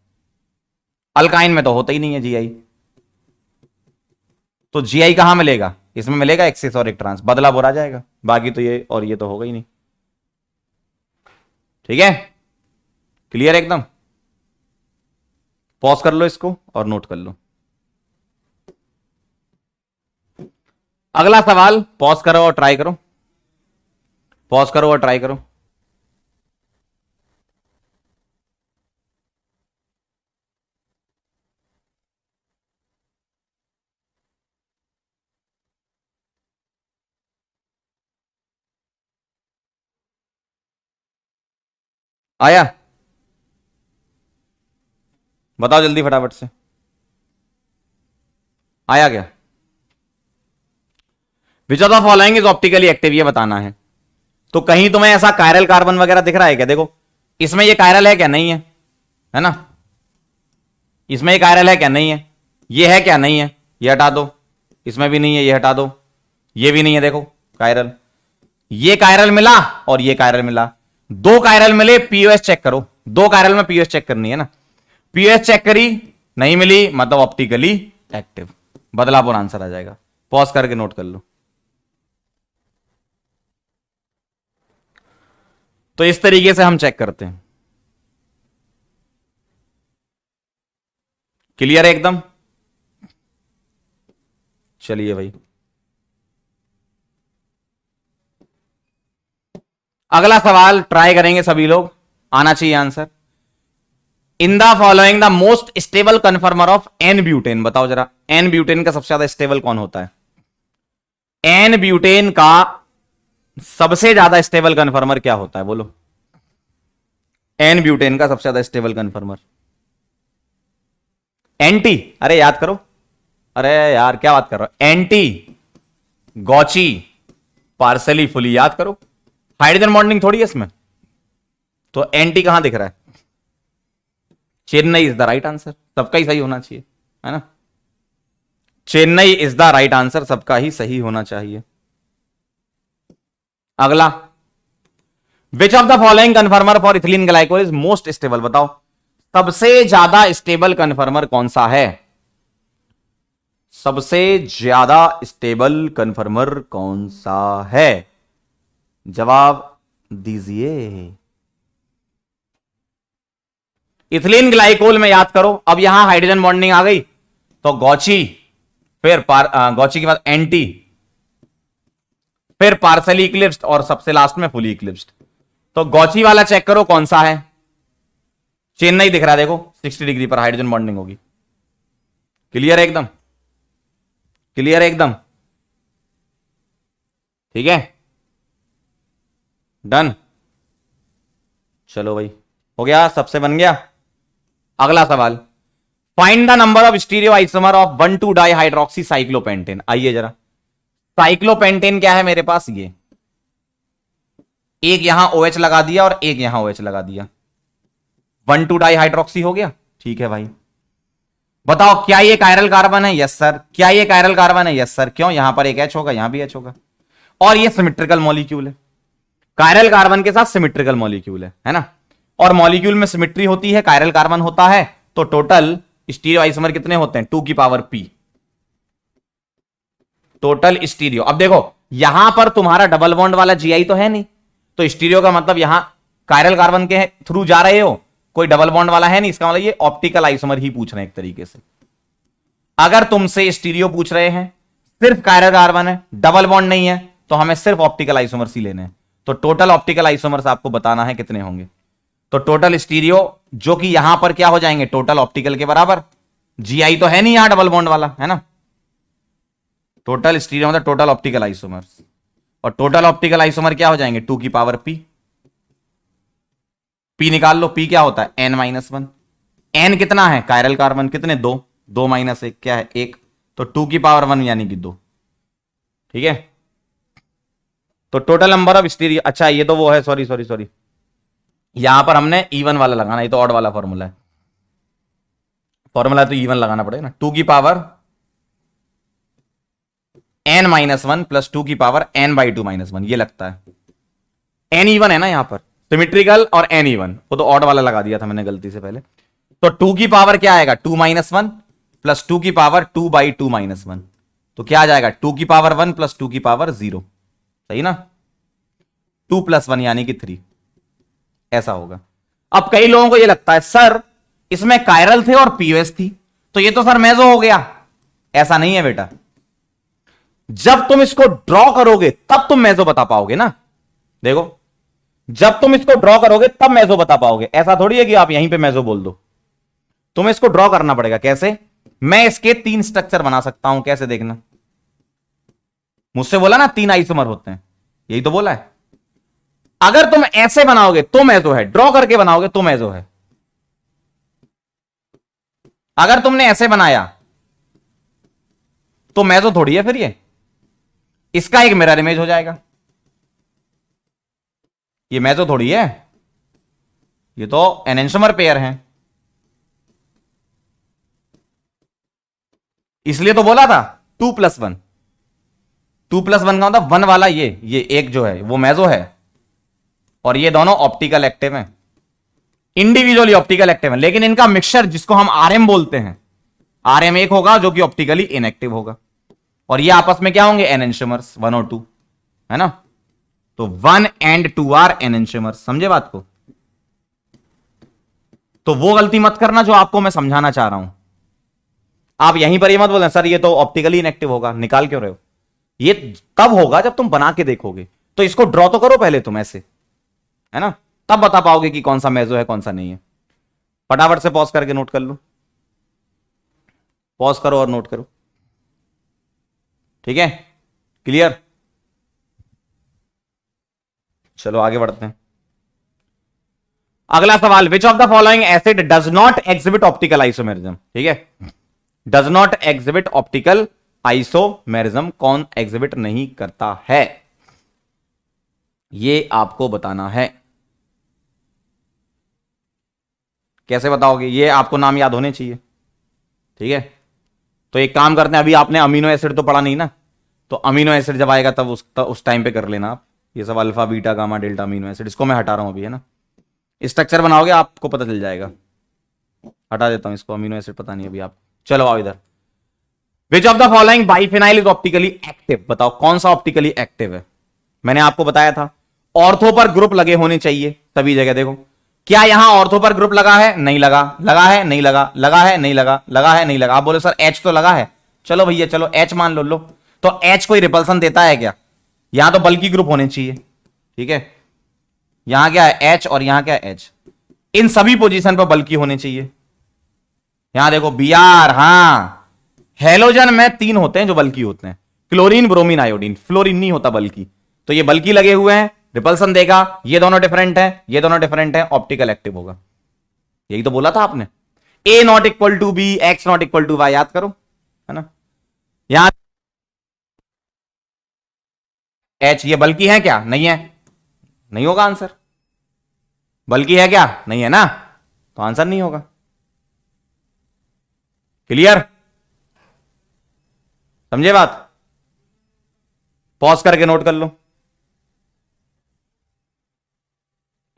Speaker 1: अल्काइन में तो होता ही नहीं है जीआई। तो जीआई कहां मिलेगा? इसमें मिलेगा एक सिस और एक ट्रांस, बदला बोरा जाएगा, बाकी तो ये और ये तो होगा ही नहीं, ठीक है, क्लियर एकदम। पॉज कर लो इसको और नोट कर लो। अगला सवाल, पॉज करो और ट्राई करो, पॉज करो और ट्राई करो। आया? बताओ जल्दी फटाफट से, आया क्या? Which of the following is optically active, ये बताना है। तो कहीं तुम्हें ऐसा कायरल कार्बन वगैरह दिख रहा है क्या? देखो इसमें ये कायरल है क्या? नहीं है ना? इसमें ये कायरल है क्या? नहीं है। ये है क्या? नहीं है, ये हटा दो। इसमें भी नहीं है, ये हटा दो। ये भी नहीं है, देखो कायरल। ये कायरल मिला और ये कायरल मिला, 2 कायरल मिले, पीओएस चेक करो। 2 कायरल में पीओएस चेक करनी है ना, पीओएस चेक करी, नहीं मिली, मतलब ऑप्टिकली एक्टिव। बदलापुर आंसर आ जाएगा। पॉज करके नोट कर लो। तो इस तरीके से हम चेक करते हैं। क्लियर है एकदम? चलिए भाई, अगला सवाल ट्राई करेंगे सभी लोग, आना चाहिए answer. In the following the most stable conformer of n butane, बताओ जरा एन ब्यूटेन का सबसे ज्यादा स्टेबल कौन होता है? एन ब्यूटेन का सबसे ज्यादा स्टेबल कन्फर्मर क्या होता है, बोलो? एन ब्यूटेन का सबसे ज्यादा स्टेबल कन्फर्मर एंटी, अरे याद करो, अरे यार क्या बात कर रहा हो, एंटी, गॉची, पार्सली, फुली, याद करो। हाइड्रोजन बॉन्डिंग थोड़ी है इसमें, तो एंटी कहां दिख रहा है? Chennai is the right answer, सबका ही सही होना चाहिए, है ना? Chennai is the right answer, सबका ही सही होना चाहिए। अगला, which of the following कन्फर्मर for ethylene glycol is most stable, बताओ सबसे ज्यादा स्टेबल कन्फर्मर कौन सा है? सबसे ज्यादा स्टेबल कन्फर्मर कौन सा है? जवाब दीजिए। इथिलीन ग्लाइकोल में याद करो, अब यहां हाइड्रोजन बॉन्डिंग आ गई तो गॉची, फिर गॉची के बाद एंटी, फिर पार्सली इक्लिप्स्ड और सबसे लास्ट में फुली इक्लिप्स्ड। तो गॉची वाला चेक करो कौन सा है। चेन्नई दिख रहा है, देखो 60 डिग्री पर हाइड्रोजन बॉन्डिंग होगी। क्लियर है एकदम? क्लियर है एकदम? ठीक है, डन। चलो भाई, हो गया, सबसे बन गया। अगला सवाल, find the number of stereo isomer of 1,2 dihydroxy cyclopentane. आइए जरा, साइक्लोपेंटेन क्या है मेरे पास? ये एक यहां OH लगा दिया और एक यहां OH लगा दिया, 1,2 डाइहाइड्रोक्सी हो गया। ठीक है भाई, बताओ क्या ये कायरल कार्बन है? Yes sir. क्या ये कायरल कार्बन है? Yes sir. क्यों? यहां पर एक H होगा, यहां भी H होगा, और ये सिमेट्रिकल मॉलिक्यूल है। कायरल कार्बन के साथ सिमेट्रिकल मॉलिक्यूल है ना? और मॉलिक्यूल में सिमेट्री होती है, कायरल कार्बन होता है, तो टोटल स्टीरियो आइसोमर कितने होते हैं? 2 की पावर p टोटल स्टीरियो। अब देखो यहां पर तुम्हारा डबल बॉन्ड वाला Gi तो है नहीं, तो स्टीरियो का मतलब यहां कायरल कार्बन के थ्रू जा रहे हो, कोई डबल बॉन्ड वाला है नहीं, इसका मतलब ये ऑप्टिकल आइसोमर ही पूछ रहे हैं एक तरीके से। अगर तुमसे स्टीरियो पूछ रहे हैं, सिर्फ कायरल कार्बन है, डबल बॉन्ड नहीं है, तो हमें सिर्फ ऑप्टिकल आइसोमर्स ही लेने हैं। तो टोटल ऑप्टिकल आइसोमर्स आपको बताना है कितने होंगे। तो टोटल स्टीरियो जो कि यहां पर क्या हो जाएंगे? टोटल ऑप्टिकल के बराबर। Gi तो है नहीं यहां डबल बॉन्ड वाला, है ना? टोटल स्टीरियो मतलब टोटल ऑप्टिकल आइसोमर्स, और टोटल ऑप्टिकल आइसोमर क्या हो जाएंगे? 2 की पावर p। p निकाल लो, p क्या होता है? n-1। n कितना है? कायरल कार्बन कितने? 2, 2 - 1 क्या है? 1, तो 2 की पावर 1 यानी कि 2। ठीक है, तो टोटल नंबर ऑफ स्टीरियो, अच्छा ये तो वो है, सॉरी सॉरी सॉरी, यहां पर हमने इवन वाला लगाना, ये तो ऑड वाला फॉर्मूला है, फॉर्मूला तो इवन लगाना पड़ेगा ना। 2 की पावर n-1 प्लस 2 की पावर n/2 - 1, ये लगता है n इवन है ना यहाँ पर, सिमेट्रिकल और n इवन, वो तो ऑड वाला लगा दिया था मैंने गलती से पहले। तो 2 की पावर क्या आएगा? 2 - 1 प्लस 2 की पावर 2/2 - 1, तो क्या आ जाएगा? 2 की पावर 1 प्लस 2 की पावर 0, सही ना? 2 + 1 यानी कि 3, ऐसा होगा। अब कई लोगों को यह लगता है सर इसमें कायरल थे और पीओएस थी, तो ये तो सर मेजो हो गया। ऐसा नहीं है बेटा, जब तुम इसको ड्रॉ करोगे तब तुम मेजो बता पाओगे ना। देखो जब तुम इसको ड्रॉ करोगे तब मेजो बता पाओगे, ऐसा थोड़ी है कि आप यहीं पे मेजो बोल दो। तुम्हें इसको ड्रॉ करना पड़ेगा। कैसे? मैं इसके 3 स्ट्रक्चर बना सकता हूं, कैसे देखना। मुझसे बोला ना 3 आइसोमर होते हैं, यही तो बोला है। अगर तुम ऐसे बनाओगे तो मेजो है, ड्रॉ करके बनाओगे तो मेजो है। अगर तुमने ऐसे बनाया तो मेजो थोड़ी है, फिर ये इसका एक मिरर इमेज हो जाएगा, ये मेजो थोड़ी है, ये तो एनेंटियोमर पेयर है। इसलिए तो बोला था 2 + 1, 2 + 1 का मतलब 1 वाला ये एक जो है वो मेजो है, और ये दोनों ऑप्टिकल एक्टिव हैं, इंडिविजुअली ऑप्टिकल एक्टिव हैं, लेकिन इनका मिक्सचर जिसको हम आरएम बोलते हैं, आरएम एक होगा जो कि ऑप्टिकली इनएक्टिव होगा, और ये आपस में क्या होंगे? एनेंटियोमर्स 1 और 2, है ना? तो 1 and 2 आर एनेंटियोमर्स। समझे बात को? तो वो गलती मत करना जो आपको मैं समझाना चाह रहा हूं। आप यहीं पर ये मत बोलना सर ये तो ऑप्टिकली इनएक्टिव होगा, निकाल क्यों रहे हो? ये तब होगा जब तुम बना के देखोगे। तो इसको ड्रॉ तो करो पहले तुम ऐसे, है ना? तब बता पाओगे कि कौन सा मेजो है कौन सा नहीं है। फटाफट से पॉज करके नोट कर लो, पॉज करो और नोट करो, ठीक है, क्लियर। चलो आगे बढ़ते हैं। अगला सवाल, which of the following acid does not exhibit optical isomerism, ठीक है, does not exhibit optical isomerism, कौन एग्जिबिट नहीं करता है, ये आपको बताना है। कैसे बताओगे, ये आपको नाम याद होने चाहिए, ठीक है। तो एक काम करते हैं, अभी आपने अमीनो एसिड तो पढ़ा नहीं ना, तो अमीनो एसिड जब आएगा तब उस टाइम पे कर लेना आप, ये सब alpha beta gamma delta amino acid, इसको मैं हटा रहा हूं अभी, है ना। स्ट्रक्चर बनाओगे आपको पता चल जाएगा, हटा देता हूं इसको, अमीनो एसिड पता नहीं अभी आप। चलो आओ इधर, which of the following biphenyl is optically active, बताओ कौन सा ऑप्टिकली एक्टिव है। मैंने आपको बताया था ऑर्थो पर ग्रुप लगे होने चाहिए सभी जगह, देखो क्या यहां ऑर्थो पर ग्रुप लगा है, नहीं लगा, लगा है नहीं लगा, लगा है नहीं लगा, लगा है नहीं लगा। आप बोले सर एच तो लगा है, चलो भैया चलो एच मान लो, तो एच कोई रिपल्सन देता है क्या, यहां तो बल्कि ग्रुप होने चाहिए, ठीक है। यहां क्या है एच और यहां क्या है एच, इन सभी पोजीशन पर बल्कि होने चाहिए। यहां देखो बी आर, हां हेलोजन में 3 होते हैं जो बल्कि होते हैं, क्लोरीन ब्रोमीन आयोडीन, फ्लोरीन नहीं होता बल्कि, तो ये बल्कि लगे हुए हैं, रिपल्सन देगा, ये दोनों डिफरेंट है, ये दोनों डिफरेंट है, ऑप्टिकल एक्टिव होगा। यही तो बोला था आपने, A not equal to B, x not equal to y, याद करो, है ना। यहां एच ये बल्कि है क्या, नहीं है, नहीं होगा आंसर, बल्कि है क्या, नहीं है ना, तो आंसर नहीं होगा। क्लियर, समझे बात, पॉज करके नोट कर लो,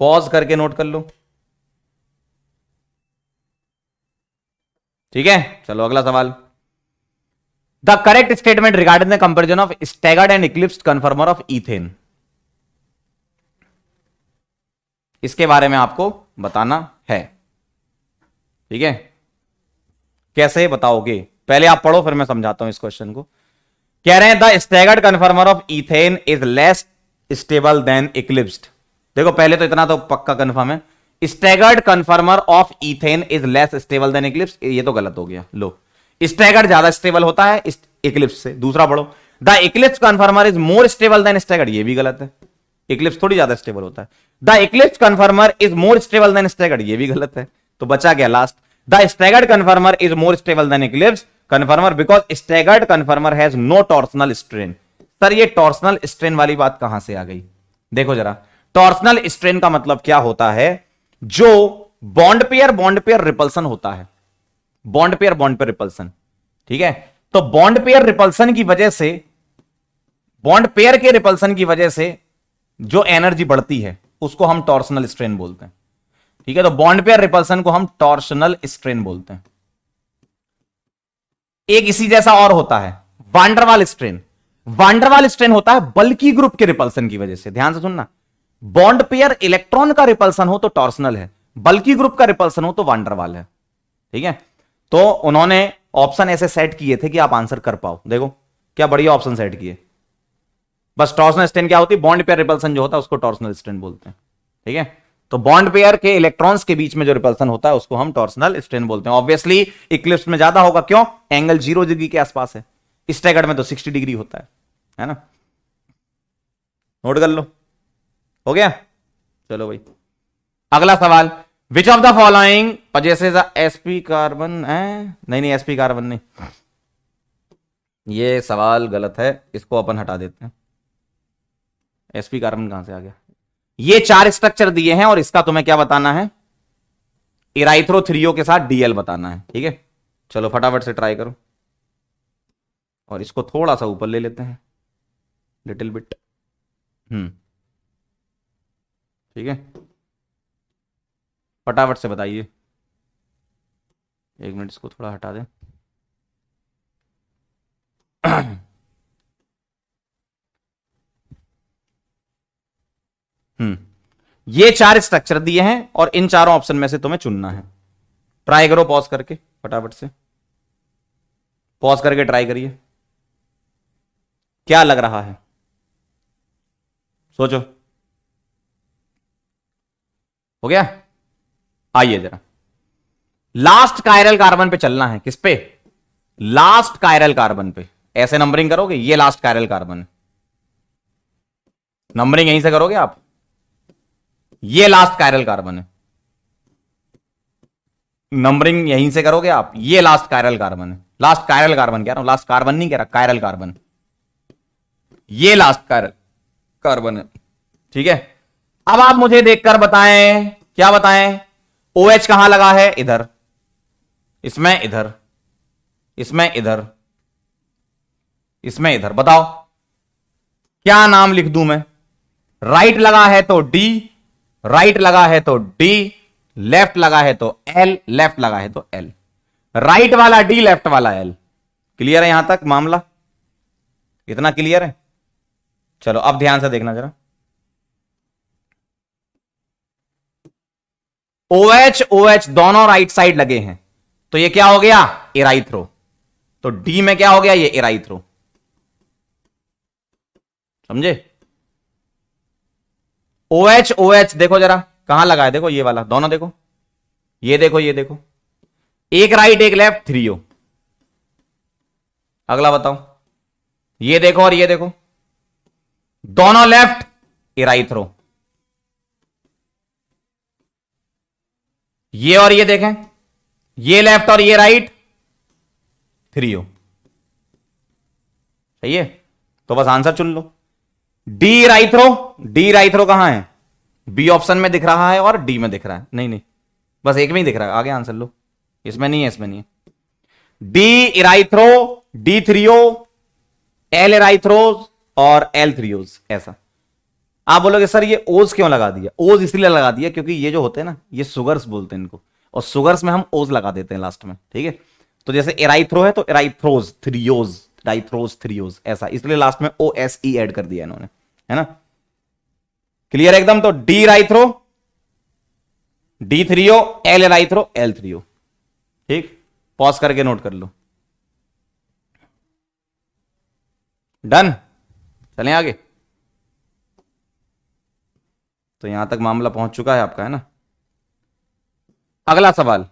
Speaker 1: पॉज करके नोट कर लो, ठीक है। चलो अगला सवाल, the correct statement regarding the comparison of staggered and eclipsed कन्फर्मर of ethane, इसके बारे में आपको बताना है, ठीक है। कैसे बताओगे, पहले आप पढ़ो फिर मैं समझाता हूं इस क्वेश्चन को। कह रहे हैं the staggered कन्फर्मर of ethane is less stable then eclipsed, देखो पहले तो इतना तो पक्का कंफर्म है, staggered कन्फर्मर of ethane is less stable than Eclipse, ये तो गलत हो गया, लो स्टैगर्ड ज्यादा स्टेबल होता है इक्लिप्स से। दूसरा पढ़ो, the eclipse conformer is more stable than staggered, ये भी गलत है, इक्लिप्स थोड़ी ज्यादा स्टेबल होता है। The eclipse conformer is more stable than staggered, ये भी गलत है, तो बचा गया last, the staggered conformer is more stable than eclipse conformer because staggered conformer has no torsional strain. Sir ये टॉर्सनल स्ट्रेन वाली बात कहां से आ गई, देखो जरा, टॉर्सनल स्ट्रेन का मतलब क्या होता है, जो बॉन्ड पेयर रिपल्सन होता है, बॉन्ड पेयर रिपल्सन, ठीक है। तो बॉन्ड पेयर रिपल्सन की वजह से, बॉन्ड पेयर के रिपल्सन की वजह से जो एनर्जी बढ़ती है उसको हम टॉर्सनल स्ट्रेन बोलते हैं, ठीक है। तो बॉन्ड पेयर रिपल्सन को हम टॉर्सनल स्ट्रेन बोलते हैं। एक इसी जैसा और होता है वांडरवाल स्ट्रेन, वांडरवाल स्ट्रेन होता है बल्कि ग्रुप के रिपल्सन की वजह से, ध्यान से सुनना, बॉन्ड पेयर इलेक्ट्रॉन का रिपल्सन हो तो टॉर्सनल है, बल्कि ग्रुप का रिपल्सन हो तो वांडरवाल है, ठीक है। तो उन्होंने ऑप्शन ऐसे सेट किए थे कि आप आंसर कर पाओ, देखो क्या बढ़िया ऑप्शन सेट किए। बस टॉर्सनल स्ट्रेन क्या होती है, बॉन्ड पेयर रिपल्सन जो होता है उसको टॉर्सनल स्ट्रेन बोलते हैं, ठीक है। तो बॉन्ड पेयर के इलेक्ट्रॉन्स के बीच में जो रिपल्सन होता है उसको हम टॉर्सनल स्ट्रेन बोलते हैं। ऑब्वियसली इक्लिप्स में ज्यादा होगा, क्यों, एंगल 0 डिग्री के आसपास है, स्टैगर्ड में तो 60 डिग्री होता है ना। नोट कर लो, हो गया। चलो भाई अगला सवाल, विच ऑफ द फॉलोइंग, जैसे एसपी कार्बन है, नहीं एसपी कार्बन नहीं, ये सवाल गलत है, इसको अपन हटा देते हैं। एसपी कार्बन कहां से आ गया, ये 4 स्ट्रक्चर दिए हैं और इसका तुम्हें क्या बताना है, इराइथ्रोथ्रियो के साथ डीएल बताना है, ठीक है। चलो फटाफट से ट्राई करो, और इसको थोड़ा सा ऊपर ले लेते हैं, लिटिल बिट, ठीक है। फटाफट से बताइए, 1 मिनट इसको थोड़ा हटा दें। ये 4 स्ट्रक्चर दिए हैं और इन चारों ऑप्शन में से तुम्हें चुनना है। ट्राई करो पॉज करके, फटाफट से पॉज करके ट्राई करिए, क्या लग रहा है, सोचो, हो गया। आइए जरा, लास्ट कायरल कार्बन पे चलना है। किस पे? लास्ट कायरल कार्बन पे। ऐसे नंबरिंग करोगे, ये लास्ट कायरल कार्बन है, नंबरिंग यहीं से करोगे आप, ये लास्ट कायरल कार्बन है, नंबरिंग यहीं से करोगे आप, ये लास्ट कायरल कार्बन है। लास्ट कायरल कार्बन कह रहा हूं, लास्ट कार्बन नहीं कह रहा, कायरल कार्बन, ये लास्ट कायरल कार्बन है। ठीक है, अब आप मुझे देखकर बताएं, क्या बताएं? OH कहां लगा है? इधर, इसमें इधर, इसमें इधर, इसमें इधर। बताओ क्या नाम लिख दूं मैं? राइट लगा है तो D, राइट लगा है तो D, लेफ्ट लगा है तो L, लेफ्ट लगा है तो L। राइट वाला D, लेफ्ट वाला L। क्लियर है यहां तक मामला? इतना क्लियर है? चलो अब ध्यान से देखना जरा। OH OH दोनों राइट साइड लगे हैं, तो ये क्या हो गया? एराइथ्रो। तो D में क्या हो गया? ये एराइथ्रो। समझे? OH OH देखो जरा कहां लगा है, देखो ये वाला, दोनों देखो, ये देखो, ये देखो, एक राइट एक लेफ्ट, 3O। अगला बताओ, ये देखो और ये देखो, दोनों लेफ्ट, एराइथ्रो। ये और ये देखें, ये लेफ्ट और ये राइट, 3O। सही है? तो बस आंसर चुन लो। डी राइथ्रो, डी राइथ्रो कहां है? बी ऑप्शन में दिख रहा है और डी में दिख रहा है। नहीं नहीं, बस एक में ही दिख रहा है, आगे आंसर लो। इसमें नहीं है, इसमें नहीं है। डी इराइथ्रो, डी 3O, एल इराइथ्रोज और L 3Os। ऐसा आप बोलोगे सर ये ओज क्यों लगा दिया? ओज इसलिए लगा दिया क्योंकि ये जो होते हैं ना, ये सुगर्स बोलते हैं इनको, और सुगर्स में हम ओज लगा देते हैं लास्ट में। ठीक है, तो जैसे एराइथ्रो है तो एराइथ्रोज 3Os, डाइथ्रोज 3Os, ऐसा, इसलिए लास्ट में OSE ऐड कर दिया इन्होंने, है ना? क्लियर एकदम? तो D erythro, D3O, L erythro, L 3O। ठीक, पॉज करके नोट कर लो। डन, चलें आगे। तो यहां तक मामला पहुंच चुका है आपका, है ना? अगला सवाल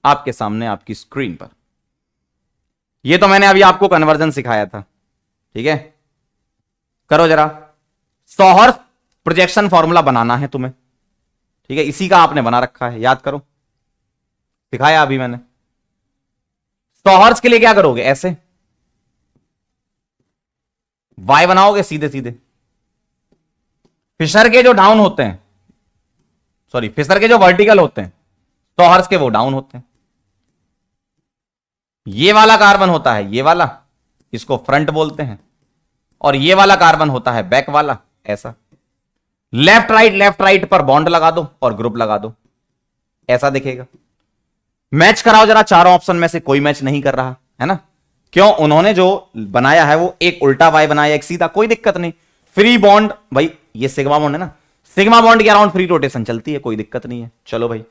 Speaker 1: आपके सामने, आपकी स्क्रीन पर। ये तो मैंने अभी आपको कन्वर्जन सिखाया था। ठीक है, करो जरा। सॉहर्स प्रोजेक्शन फॉर्मूला बनाना है तुम्हें। ठीक है, इसी का आपने बना रखा है, याद करो, सिखाया अभी मैंने। सॉहर्स के लिए क्या करोगे? ऐसे Y बनाओगे सीधे सीधे। फिशर के जो डाउन होते हैं, सॉरी, फिशर के जो वर्टिकल होते हैं, सॉहर्स के वो डाउन होते हैं। ये वाला कार्बन होता है, ये वाला, इसको फ्रंट बोलते हैं, और ये वाला कार्बन होता है बैक वाला। ऐसा लेफ्ट राइट पर बॉन्ड लगा दो और ग्रुप लगा दो, ऐसा दिखेगा। मैच कराओ जरा, चारों ऑप्शन में से कोई मैच नहीं कर रहा है ना? क्यों? उन्होंने जो बनाया है वो एक उल्टा Y बनाया, एक सीधा, कोई दिक्कत नहीं। फ्री बॉन्ड, भाई ये सिग्मा बॉन्ड है ना, सिग्मा बॉन्ड के अराउंड फ्री रोटेशन चलती है, कोई दिक्कत नहीं है। चलो भाई,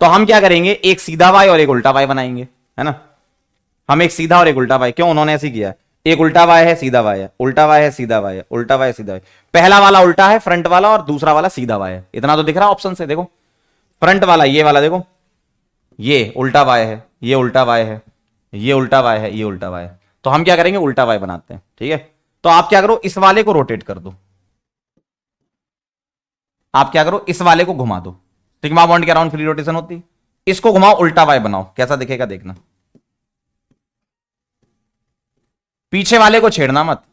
Speaker 1: तो हम क्या करेंगे? एक सीधा Y और एक उल्टा Y बनाएंगे, है ना? हम एक सीधा और एक उल्टा Y, क्यों? उन्होंने ऐसे किया है, एक उल्टा Y है, सीधा Y है, उल्टा Y है, सीधा Y है, उल्टा Y है, सीधा Y। पहला वाला उल्टा है, फ्रंट वाला, और दूसरा वाला सीधा Y है। इतना तो दिख रहा है ऑप्शन से, देखो, फ्रंट वाला ये वाला, देखो ये उल्टा Y है, ये उल्टा Y है, ये उल्टा Y है, ये उल्टा Y है। तो हम क्या करेंगे? उल्टा Y बनाते हैं। ठीक है, तो आप क्या करो? इस वाले को रोटेट कर दो, आप क्या करो? इस वाले को घुमा दो, सिग्मा बॉन्ड के अराउंड फ्री रोटेशन होती, इसको घुमाओ, उल्टा Y बनाओ, कैसा दिखेगा देखना। पीछे वाले को छेड़ना मत,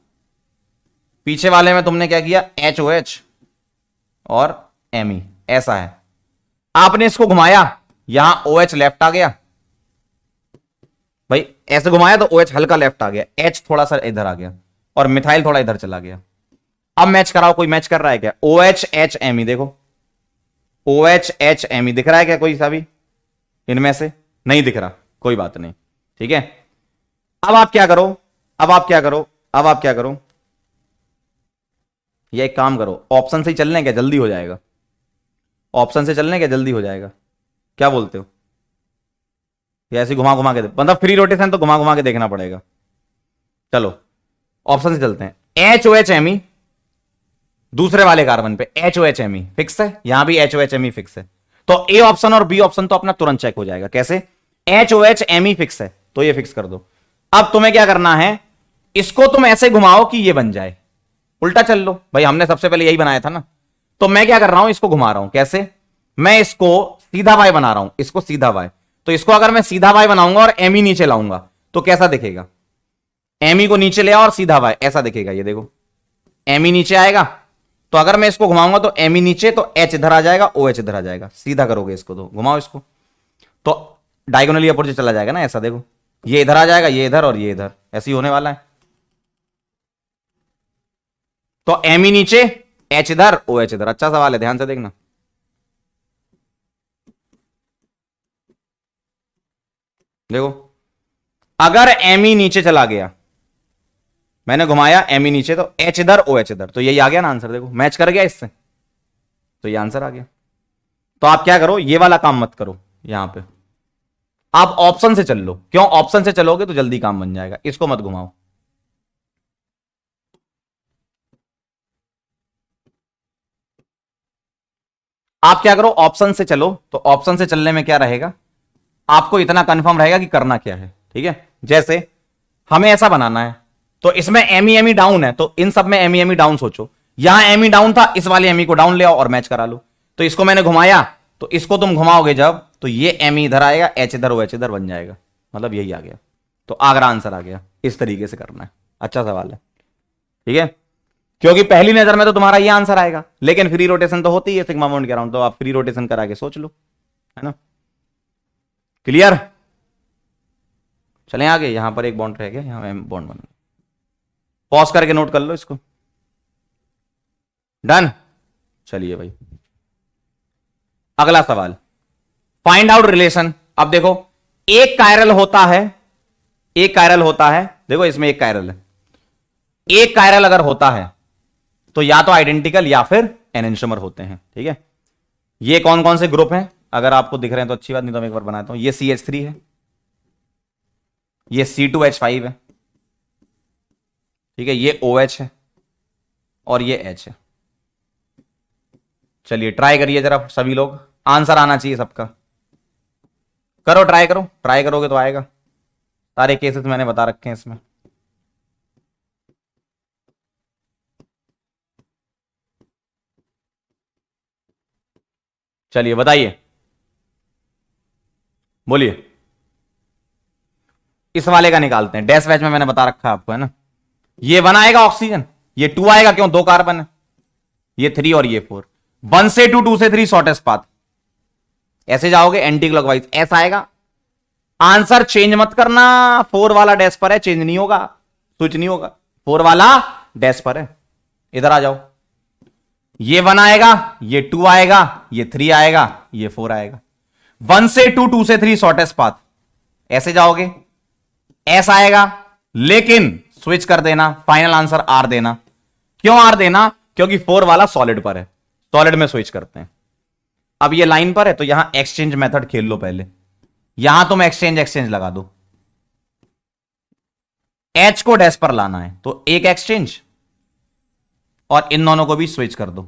Speaker 1: पीछे वाले में तुमने क्या किया? HOH और Me, ऐसा है। आपने इसको घुमाया, यहां OH लेफ्ट आ गया, भाई ऐसे घुमाया तो OH हल्का लेफ्ट आ गया, H थोड़ा सा इधर आ गया, और मिथाइल थोड़ा इधर चला गया। अब मैच कराओ, कोई मैच कर रहा है क्या? OH H Me, देखो OH H Me दिख रहा है क्या कोई सा भी इनमें से? नहीं दिख रहा, कोई बात नहीं। ठीक है, अब आप क्या करो? अब आप क्या करो? अब आप क्या करो? ये एक काम करो, ऑप्शन से ही चलने क्या, जल्दी हो जाएगा। ऑप्शन से चलने क्या, जल्दी हो जाएगा, क्या बोलते हो? ऐसे घुमा घुमा के, मतलब फ्री रोटेशन तो घुमा घुमा के देखना पड़ेगा। चलो ऑप्शन से चलते हैं। HOH Me दूसरे वाले कार्बन पे, HOH Me फिक्स है, यहां भी HOH Me फिक्स है। तो ए ऑप्शन और बी ऑप्शन तो अपना तुरंत चेक हो जाएगा। कैसे? H O H M E fix है, तो ये फिक्स कर दो। अब तुम्हें क्या करना है, इसको तुम ऐसे घुमाओ कि ये बन जाए, उल्टा चल लो भाई, हमने सबसे पहले यही बनाया था ना। तो मैं क्या कर रहा हूं, इसको घुमा रहा हूं, कैसे, मैं इसको सीधा वाई बना रहा हूं, इसको सीधा वाई। तो इसको अगर मैं सीधा वाई बनाऊंगा और एम ई नीचे लाऊंगा तो कैसा दिखेगा, एम ई को नीचे ले आओ और सीधा वाई, ऐसा दिखेगा। ये देखो एम ई नीचे आएगा, तो अगर मैं इसको घुमाऊंगा तो एम ई नीचे, तो एच इधर आ जाएगा, ओ एच इधर आ जाएगा। सीधा करोगे इसको तो घुमाओ इसको, तो डायगोनली अपोजिट चला जाएगा ना, ऐसा देखो, ये इधर आ जाएगा, ये इधर और ये इधर, ऐसे ही होने वाला है। तो एम ई नीचे, एच इधर, ओ एच इधर। अच्छा सवाल है, ध्यान से देखना। देखो अगर एम ई नीचे चला गया, मैंने घुमाया एम ई नीचे, तो एच इधर, ओ एच इधर, तो यही आ गया ना आंसर। देखो मैच कर गया इससे, तो ये आंसर आ गया। तो आप क्या करो, ये वाला काम मत करो, यहां पे आप ऑप्शन से चल लो। क्यों, ऑप्शन से चलोगे तो जल्दी काम बन जाएगा, इसको मत घुमाओ। आप क्या करो, ऑप्शन से चलो। तो ऑप्शन से चलने में क्या रहेगा, आपको इतना कंफर्म रहेगा कि करना क्या है, ठीक है। जैसे हमें ऐसा बनाना है, तो इसमें एमई डाउन है, तो इन सब में एमई डाउन सोचो। यहां एमई डाउन था, इस वाले एमई को डाउन ले आओ और मैच करा लो। तो इसको मैंने घुमाया, तो इसको तुम घुमाओगे जब, तो ये एमई इधर आएगा, एच इधर, ओ एच इधर बन जाएगा, मतलब यही आ गया। तो आगरा आंसर आ गया। इस तरीके से करना है। अच्छा सवाल है, ठीक है, क्योंकि पहली नजर में तो तुम्हारा ये आंसर आएगा, लेकिन फ्री रोटेशन तो होती है सिग्मा बाउंड के अराउंड, तो आप फ्री रोटेशन करा के सोच लो, है ना। क्लियर, चलें आगे। यहां पर एक बॉन्ड रह गया, यहां बॉन्ड बना, पॉज करके नोट कर लो इसको। डन, चलिए भाई अगला सवाल, फाइंड आउट रिलेशन। अब देखो एक कायरल होता है, एक कायरल होता है, देखो इसमें एक कायरल है, एक कायरल अगर होता है तो या तो आइडेंटिकल या फिर एनेंटियोमर होते हैं, ठीक है। ये कौन कौन से ग्रुप हैं, अगर आपको दिख रहे हैं तो अच्छी बात, नहीं तो मैं एक बार बनाता हूं। ये CH3 है, ये C2H5 है, ठीक है, ये OH है और ये H है। चलिए ट्राई करिए जरा सभी लोग, आंसर आना चाहिए सबका। करो, ट्राई करो, ट्राई करोगे तो आएगा। सारे केसेस मैंने बता रखे हैं इसमें। चलिए बताइए, बोलिए। इस वाले का निकालते हैं, डैश वैच में मैंने बता रखा है आपको, है ना। ये 1 आएगा ऑक्सीजन, ये 2 आएगा, क्यों, 2 कार्बन है, ये 3 और ये 4। 1 से 2, 2 से 3 शॉर्टेस्ट पाथ, ऐसे जाओगे एंटी क्लॉकवाइज, ऐसा आएगा। आंसर चेंज मत करना, 4 वाला डैश पर है, चेंज नहीं होगा, स्विच नहीं होगा, 4 वाला डैश पर है। इधर आ जाओ, ये 1 आएगा, ये 2 आएगा, ये 3 आएगा, ये 4 आएगा। 1 से 2, 2 से 3 शॉर्टेस्ट पाथ, ऐसे जाओगे, ऐसा आएगा, लेकिन स्विच कर देना, फाइनल आंसर आर देना। क्यों आर देना, क्योंकि 4 वाला सॉलिड पर है, सॉलिड में स्विच करते हैं। अब ये लाइन पर है, तो यहां एक्सचेंज मेथड खेल लो पहले, यहां तुम एक्सचेंज लगा दो। एच को डैश पर लाना है, तो एक एक्सचेंज और इन दोनों को भी स्विच कर दो,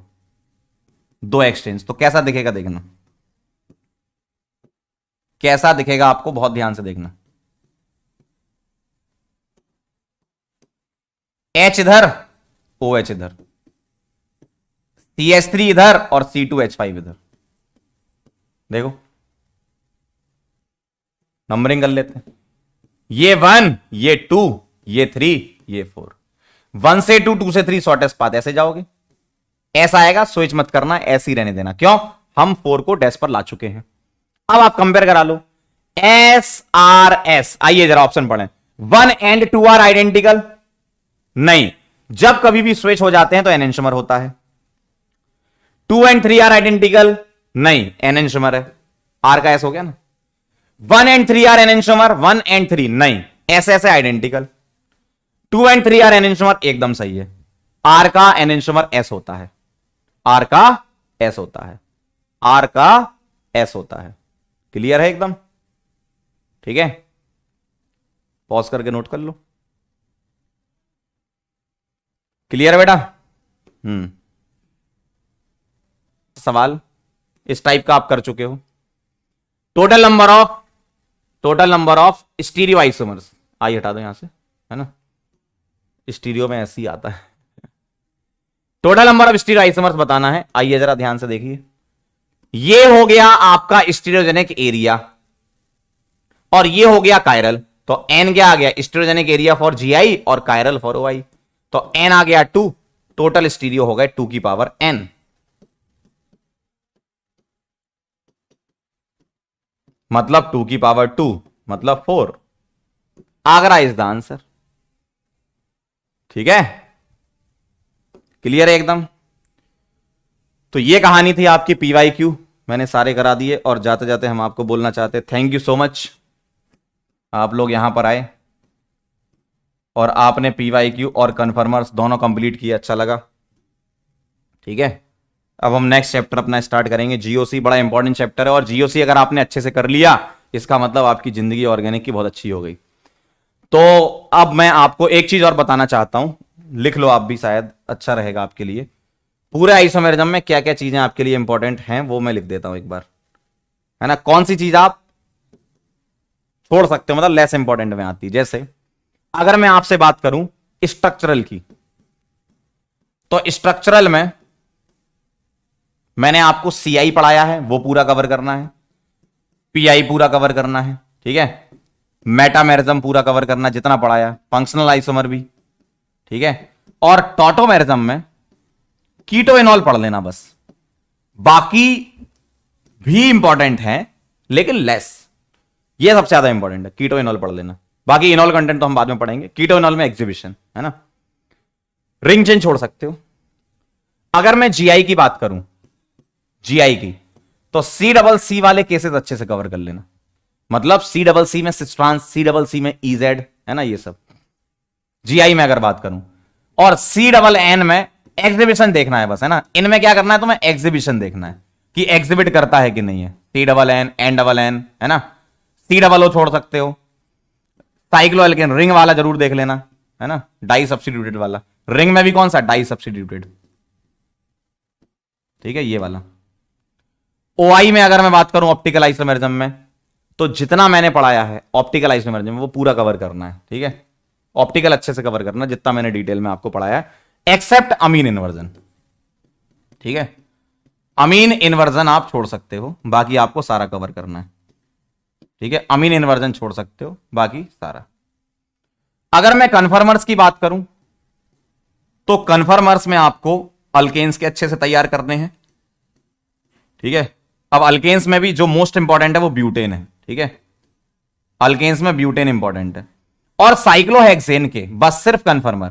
Speaker 1: 2 एक्सचेंज। तो कैसा दिखेगा देखना, कैसा दिखेगा आपको बहुत ध्यान से देखना। एच इधर, ओ एच इधर, CH3 इधर और C2H5 इधर। देखो नंबरिंग कर लेते हैं, ये 1, ये 2, ये 3, ये 4। 1 से 2, 2 से 3 शॉर्टेस्ट पाथ, ऐसे जाओगे, ऐसा आएगा, स्विच मत करना, ऐसे ही रहने देना। क्यों, हम 4 को डैश पर ला चुके हैं। अब आप कंपेयर करा लो, SRS, आइए जरा ऑप्शन पढ़ें। 1 एंड 2 आर आइडेंटिकल, नहीं, जब कभी भी स्विच हो जाते हैं तो एनेंटियोमर होता है। 2 एंड 3 आर आइडेंटिकल, नहीं, एनेंटियोमर है, आर का एस हो गया ना। 1 एंड 3 आर एनेंटियोमर, 1 एंड 3 नहीं, ऐसे ऐसे आइडेंटिकल। 2 एंड 3 आर एनेंटियोमर, एकदम सही है, आर का एनेंटियोमर एस होता है, आर का एस होता है, आर का एस होता है। क्लियर है एकदम, ठीक है, पॉज करके नोट कर लो। क्लियर है बेटा, सवाल इस टाइप का आप कर चुके हो। Total number of total number of stereo isomers, आई हटा दो यहां से, है ना, स्टीरियो में ऐसे ही आता है। Total number of stereo isomers बताना है। आइए जरा ध्यान से देखिए, ये हो गया आपका स्टीरियोजेनिक एरिया और ये हो गया कायरल। तो एन क्या आ गया, स्टीरियोजेनिक एरिया फॉर जीआई और कायरल फॉर ओआई। तो एन आ गया 2, टोटल स्टीरियो हो गए 2 की पावर एन। मतलब 2 की पावर 2 मतलब 4। Agra is the answer. ठीक है, क्लियर है एकदम। तो ये कहानी थी आपकी पीवाईक्यू, मैंने सारे करा दिए। और जाते जाते हम आपको बोलना चाहते हैं थैंक यू सो मच, आप लोग यहां पर आए और आपने पीवाईक्यू और कन्फर्मर्स दोनों कंप्लीट किए, अच्छा लगा। ठीक है, अब हम नेक्स्ट चैप्टर अपना स्टार्ट करेंगे, जीओसी। बड़ा इंपॉर्टेंट चैप्टर है और जीओसी अगर आपने अच्छे से कर लिया इसका मतलब आपकी जिंदगी ऑर्गेनिक की बहुत अच्छी हो गई। तो अब मैं आपको एक चीज और बताना चाहता हूं, लिख लो आप भी, शायद अच्छा रहेगा आपके लिए। पूरे आइसोमेरिज्म में क्या क्या चीजें आपके लिए इंपॉर्टेंट हैं वो मैं लिख देता हूं एक बार, है ना। कौन सी चीज आप छोड़ सकते हो, मतलब लेस इंपॉर्टेंट में आती। जैसे अगर मैं आपसे बात करूं स्ट्रक्चरल की, तो स्ट्रक्चरल में मैंने आपको सीआई पढ़ाया है, वो पूरा कवर करना है। पीआई पूरा कवर करना है, ठीक है। मेटामेरिज्म पूरा कवर करना जितना पढ़ाया, फंक्शनल आइसोमर भी, ठीक है। और टॉटोमेरिज्म में कीटोइनॉल पढ़ लेना बस, बाकी भी इंपॉर्टेंट है लेकिन लेस। ये सबसे ज्यादा इंपॉर्टेंट है, कीटोइनॉल पढ़ लेना। बाकी इनॉल कंटेंट तो हम बाद में पढ़ेंगे। कीटोइनॉल में एग्जीबिशन, है ना। रिंग चेन छोड़ सकते हो। अगर मैं जीआई की बात करूं, जीआई की, तो C वाले केसेस अच्छे से कवर कर लेना। मतलब C में सिस्ट्रांस, C में EZ, है ना, ये सब जीआई में अगर बात करूं। और CNN में एग्जीबिशन देखना है बस, है ना। इनमें क्या करना है, तुम्हें एग्जीबिशन देखना है कि एग्जिबिट करता है कि नहीं है। TNN, NNN, है ना। COO छोड़ सकते हो। साइक्लोएल्केन रिंग वाला जरूर देख लेना, है ना, डाई सब्स्टिट्यूटेड वाला। रिंग में भी कौन सा, डाई सब्स्टिट्यूटेड, ठीक है, ये वाला। ओआई में अगर मैं बात करूं ऑप्टिकल आइसोमेरिज्म में, तो जितना मैंने पढ़ाया है ऑप्टिकल आइसोमेरिज्म में वो पूरा कवर करना है, ठीक है। ऑप्टिकल अच्छे से कवर करना जितना मैंने डिटेल में आपको पढ़ाया है, एक्सेप्ट अमीन इन्वर्जन, ठीक है। अमीन इन्वर्जन आप छोड़ सकते हो, बाकी आपको सारा कवर करना है, ठीक है। अमीन इन्वर्जन छोड़ सकते हो, बाकी सारा। अगर मैं कन्फर्मर्स की बात करूं, तो कन्फर्मर्स में आपको अल्केन्स के अच्छे से तैयार करने हैं, ठीक है। अब अल्केन्स में भी जो मोस्ट इंपॉर्टेंट है वो ब्यूटेन है, ठीक है। अल्केन्स में ब्यूटेन इंपॉर्टेंट है। और साइक्लोहेक्सेन के बस सिर्फ कन्फर्मर,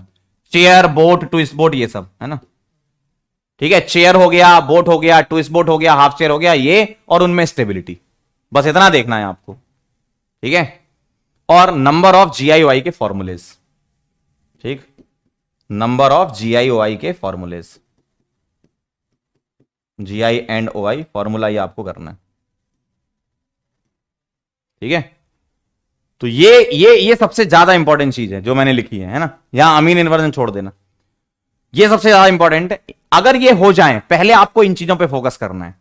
Speaker 1: चेयर, बोट, ट्विस्ट बोट, ये सब, है ना, ठीक है। चेयर हो गया, बोट हो गया, ट्विस्ट बोट हो गया, हाफ चेयर हो गया, ये, और उनमें स्टेबिलिटी, बस इतना देखना है आपको, ठीक है। और नंबर ऑफ GIOI के फॉर्मूलेज, ठीक, नंबर ऑफ GIOI के formulas, GI and OI formula ये आपको करना है, ठीक है। तो ये सबसे ज्यादा इंपॉर्टेंट चीज है जो मैंने लिखी है ना। यहां अमीन इन्वर्जन छोड़ देना, ये सबसे ज्यादा इंपॉर्टेंट है। अगर ये हो जाए, पहले आपको इन चीजों पे फोकस करना है।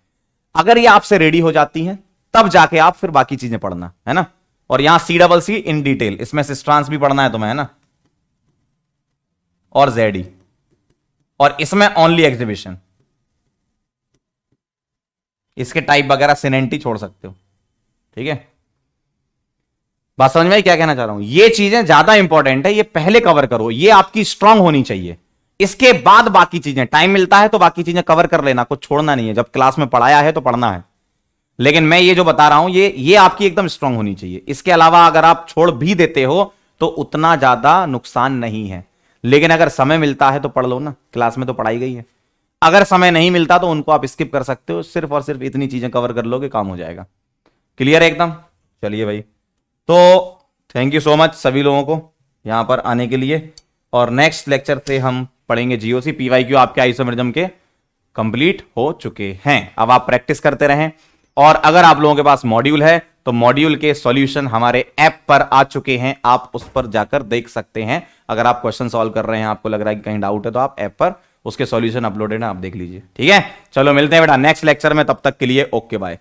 Speaker 1: अगर ये आपसे रेडी हो जाती हैं तब जाके आप फिर बाकी चीजें पढ़ना, है ना। और यहां C इन डिटेल, इसमें सिस्ट्रांस भी पढ़ना है तुम्हें, है ना, और ZE, और इसमें ओनली एग्जीबिशन। इसके टाइप वगैरह सिनेंटी छोड़ सकते हो, ठीक है। बात समझ में क्या कहना चाह रहा हूं, ये चीजें ज्यादा इंपॉर्टेंट है, ये पहले कवर करो, ये आपकी स्ट्रांग होनी चाहिए। इसके बाद बाकी चीजें, टाइम मिलता है तो बाकी चीजें कवर कर लेना, कुछ छोड़ना नहीं है। जब क्लास में पढ़ाया है तो पढ़ना है, लेकिन मैं ये जो बता रहा हूं ये आपकी एकदम स्ट्रांग होनी चाहिए। इसके अलावा अगर आप छोड़ भी देते हो तो उतना ज्यादा नुकसान नहीं है, लेकिन अगर समय मिलता है तो पढ़ लो ना, क्लास में तो पढ़ाई गई है। अगर समय नहीं मिलता तो उनको आप स्किप कर सकते हो, सिर्फ और सिर्फ इतनी चीजें कवर कर लोगे, काम हो जाएगा। क्लियर है एकदम। चलिए भाई, तो थैंक यू सो मच सभी लोगों को यहां पर आने के लिए। और नेक्स्ट लेक्चर से हम पढ़ेंगे GOC। PYQ आपके आइसोमेरिज्म के कंप्लीट हो चुके हैं, अब आप प्रैक्टिस करते रहें। और अगर आप लोगों के पास मॉड्यूल है तो मॉड्यूल के सॉल्यूशन हमारे ऐप पर आ चुके हैं, आप उस पर जाकर देख सकते हैं। अगर आप क्वेश्चन सॉल्व कर रहे हैं, आपको लग रहा है कि कहीं डाउट है, तो आप ऐप पर उसके सॉल्यूशन अपलोडेड है, आप देख लीजिए, ठीक है। चलो मिलते हैं बेटा नेक्स्ट लेक्चर में, तब तक के लिए ओके बाय।